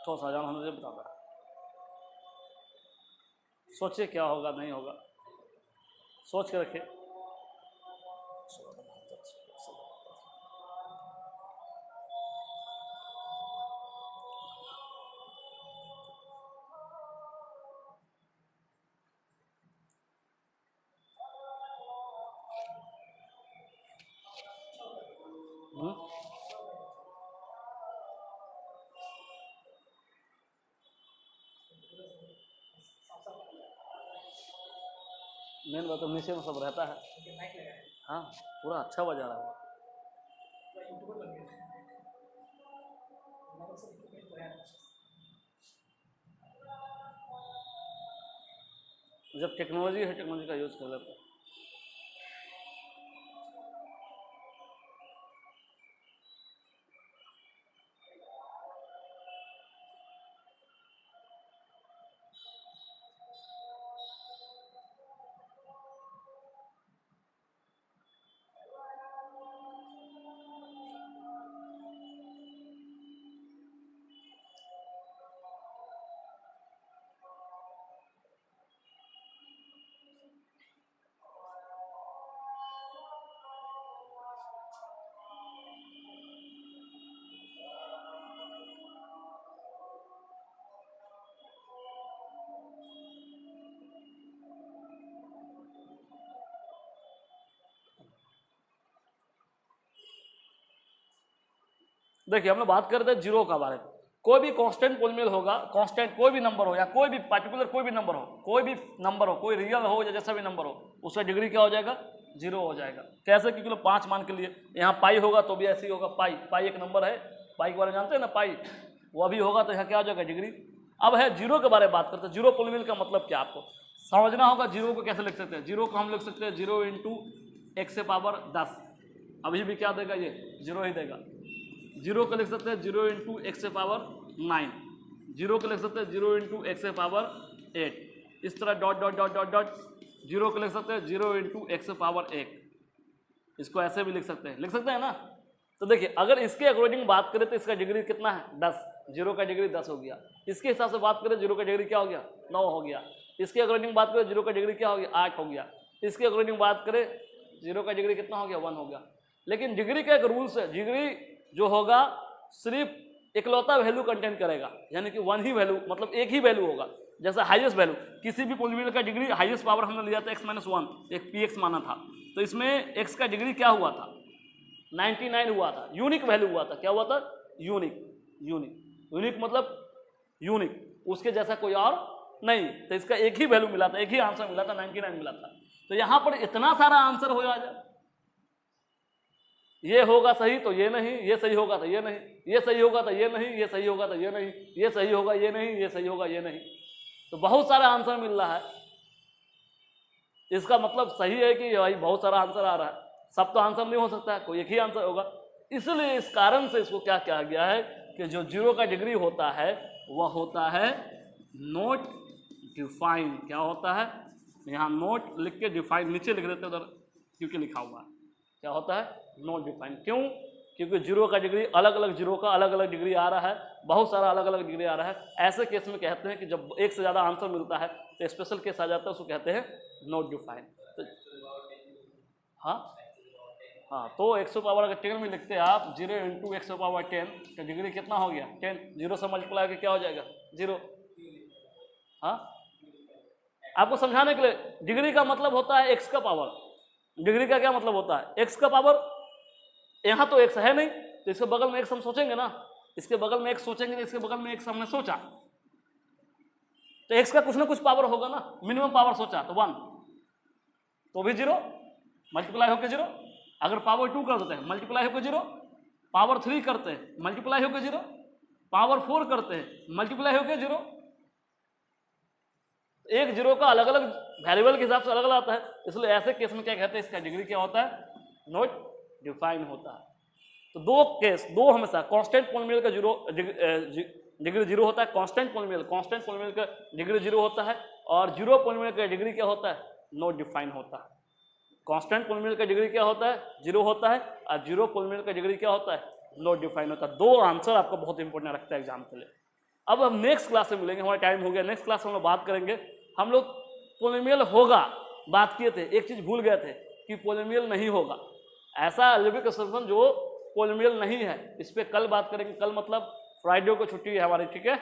Speaker 1: थोड़ा सा जान हमें बता रहा, सोचिए क्या होगा नहीं होगा, सोच के रखिए। मेन बात तो नीचे में सब रहता है। हाँ पूरा अच्छा बजा रहा है। जब टेक्नोलॉजी है, टेक्नोलॉजी का यूज कर लेते हैं। देखिए हम लोग बात कर रहे थे 0 का बारे में, कोई भी कांस्टेंट पोलिनोमियल होगा, कांस्टेंट कोई भी नंबर हो या कोई भी पार्टिकुलर कोई भी नंबर हो, कोई भी नंबर हो, कोई रियल हो या जैसा भी नंबर हो, उसका डिग्री क्या हो जाएगा? 0 हो जाएगा। कैसे? कि चलो 5 मान के लिए यहाँ पाई होगा तो भी ऐसे ही होगा। पाई एक नंबर है, पाई के बारे में जानते हैं ना, पाई वो अभी होगा तो यहाँ क्या हो जाएगा? डिग्री। अब है जीरो के बारे में बात करते हैं। जीरो पोलिनोमियल का मतलब क्या आपको समझना होगा। जीरो को कैसे लिख सकते हैं? जीरो को हम लिख सकते हैं 0 इंटू एक्स से पावर 10। अभी भी क्या देगा? ये 0 ही देगा। जीरो को लिख सकते हैं 0 इंटू एक्स से पावर 9। जीरो को लिख सकते हैं 0 इंटू एक्स से पावर 8। इस तरह dot dot dot dot dot. Zero को लिख सकते हैं 0 इंटू एक्स से पावर 1। इसको ऐसे भी लिख सकते हैं ना। तो देखिए अगर इसके अकॉर्डिंग बात करें तो इसका डिग्री कितना है? 10। जीरो का डिग्री 10 हो गया। इसके हिसाब से बात करें जीरो का डिग्री क्या हो गया? 9 हो गया। इसके अकॉर्डिंग बात करें जीरो का डिग्री क्या हो गया? 8 हो गया। इसके अकॉर्डिंग बात करें जीरो का डिग्री कितना हो गया? 1 हो गया। लेकिन डिग्री का एक रूल्स है, डिग्री जो होगा सिर्फ इकलौता वैल्यू कंटेन करेगा, यानी कि 1 ही वैल्यू, मतलब एक ही वैल्यू होगा। जैसे हाईएस्ट वैल्यू किसी भी पोलिनोमियल का डिग्री हाईएस्ट पावर हमने लिया था x-1, एक px माना था, तो इसमें x का डिग्री क्या हुआ था? 99 हुआ था। यूनिक वैल्यू हुआ था। क्या हुआ था? यूनिक मतलब यूनिक, उसके जैसा कोई और नहीं। तो इसका एक ही वैल्यू मिला था, एक ही आंसर मिला था, 99 मिला था। तो यहाँ पर इतना सारा आंसर हो जाए, ये होगा सही तो ये नहीं, ये सही होगा तो ये नहीं, ये सही होगा तो ये नहीं, ये सही होगा तो ये नहीं, ये सही होगा ये नहीं, ये सही होगा ये नहीं। तो बहुत सारा आंसर मिल रहा है। इसका मतलब सही है कि भाई बहुत सारा आंसर आ रहा है। सब तो आंसर नहीं हो सकता है, कोई एक ही आंसर होगा। इसलिए इस कारण से इसको क्या कहा गया है कि जो जीरो का डिग्री होता है वह होता है नॉट डिफाइंड। क्या होता है? यहाँ नॉट लिख के डिफाइंड नीचे लिख देते उधर, क्योंकि लिखा हुआ है। क्या होता है? Not defined. क्यों? क्योंकि जीरो का डिग्री अलग अलग, जीरो का अलग अलग डिग्री आ रहा है, बहुत सारा अलग अलग डिग्री आ रहा है। ऐसे केस में कहते हैं कि जब एक से ज़्यादा आंसर मिलता है तो स्पेशल केस आ जाता है, उसको कहते हैं नॉट डिफाइंड। तो हाँ, तो 100 पावर अगर 10 में लिखते हैं आप 0 इंटू 100 पावर 10 का डिग्री कितना हो गया? 10। 0 से मल्टीप्लाई करके क्या हो जाएगा? 0। हाँ, आपको समझाने के लिए, डिग्री का मतलब होता है x का पावर। डिग्री का क्या मतलब होता है? x का पावर। यहाँ तो x है नहीं, तो इसके बगल में x हम सोचेंगे ना, इसके बगल में x सोचेंगे, इसके बगल में x हमने सोचा, तो x का कुछ ना कुछ पावर होगा ना। मिनिमम पावर सोचा तो 1, तो भी 0 मल्टीप्लाई होकर 0। अगर पावर 2 कर देते हैं मल्टीप्लाई होकर 0, पावर 3 करते हैं मल्टीप्लाई होकर 0, पावर 4 करते हैं मल्टीप्लाई होकर 0। एक जीरो का अलग अलग वेरिएबल के हिसाब से अलग अलग आता है। इसलिए ऐसे केस में क्या कहते हैं? इसका डिग्री क्या होता है? नॉट डिफाइंड होता है। तो दो केस, दो हमेशा कांस्टेंट पोलिनोमियल का डिग्री 0 होता है। कांस्टेंट पोलिनोमियल का डिग्री 0 होता है, और जीरो पोलिनोमियल का डिग्री क्या होता है? नॉट डिफाइंड होता है। कांस्टेंट पोलिनोमियल का डिग्री क्या होता है? 0 होता है, और जीरो पोलिनोमियल का डिग्री क्या होता है? नॉट डिफाइंड होता है। दो आंसर आपको बहुत इंपॉर्टेंट रखता है एग्जाम के लिए। अब हम नेक्स्ट क्लास में मिलेंगे, हमारा टाइम हो गया। नेक्स्ट क्लास में हम लोग बात करेंगे, हम लोग पोलिनोमियल होगा बात किए थे, एक चीज भूल गए थे कि पोलिनोमियल नहीं होगा। ऐसा अलजेब्रिक एक्सप्रेशन जो पोलिनोमियल नहीं है, इस पर कल बात करेंगे। कल मतलब फ्राइडे को छुट्टी है हमारी, ठीक है।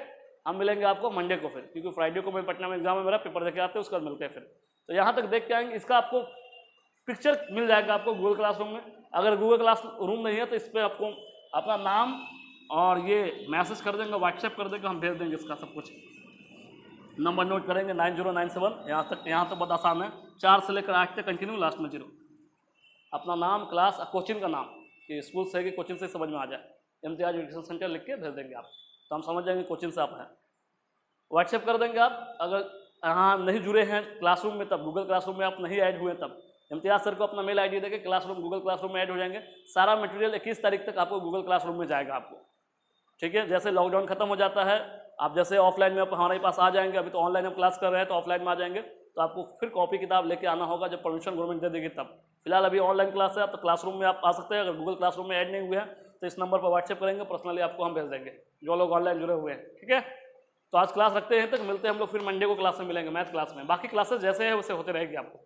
Speaker 1: हम मिलेंगे आपको मंडे को फिर, क्योंकि फ्राइडे को मैं पटना में एग्जाम है मेरा, पेपर देके आते हैं, उसके बाद मिलते हैं फिर। तो यहाँ तक देख के आएंगे, इसका आपको पिक्चर मिल जाएगा आपको गूगल क्लासरूम में। अगर गूगल क्लासरूम नहीं है तो इस पर आपको अपना नाम और ये मैसेज कर देंगे, व्हाट्सएप कर देंगे, हम भेज देंगे इसका सब कुछ। नंबर नोट करेंगे 9097, यहाँ तक बहुत आसान है। 4 से लेकर 8 तक कंटिन्यू, लास्ट में 0। अपना नाम, क्लास, कोचिंग का नाम, कि स्कूल से कि कोचिंग से समझ में आ जाए। इम्तियाज एजुकेशन सेंटर लिख के भेज देंगे आप, तो हम समझ जाएंगे कोचिंग से आप हैं। व्हाट्सएप कर देंगे आप। अगर यहाँ नहीं जुड़े हैं क्लासरूम में, तब गूगल क्लासरूम में आप नहीं ऐड हुए, तब इम्तियाज सर को अपना मेल आईडी देके गूगल क्लासरूम में ऐड हो जाएंगे। सारा मटेरियल 21 तारीख तक आपको गूगल क्लासरूम में जाएगा आपको, ठीक है। जैसे लॉकडाउन खत्म हो जाता है, आप जैसे ऑफलाइन में आप हमारे पास आ जाएंगे, अभी तो ऑनलाइन हम क्लास कर रहे हैं तो ऑफलाइन में आ जाएंगे, तो आपको फिर कॉपी किताब लेके आना होगा जब परमिशन गवर्नमेंट दे देगी तब। फिलहाल अभी ऑनलाइन क्लास है, तो क्लासरूम में आप आ सकते हैं। अगर गूगल क्लासरूम में ऐड नहीं हुए हैं तो इस नंबर पर व्हाट्सएप करेंगे, पर्सनली आपको हम भेज देंगे, जो लोग ऑनलाइन जुड़े हुए हैं, ठीक है। तो आज क्लास रखते हैं, तक मिलते हैं हम लोग फिर मंडे को क्लास में मिलेंगे, मैथ क्लास में। बाकी क्लासेस जैसे है वैसे होते रहेगी आपको।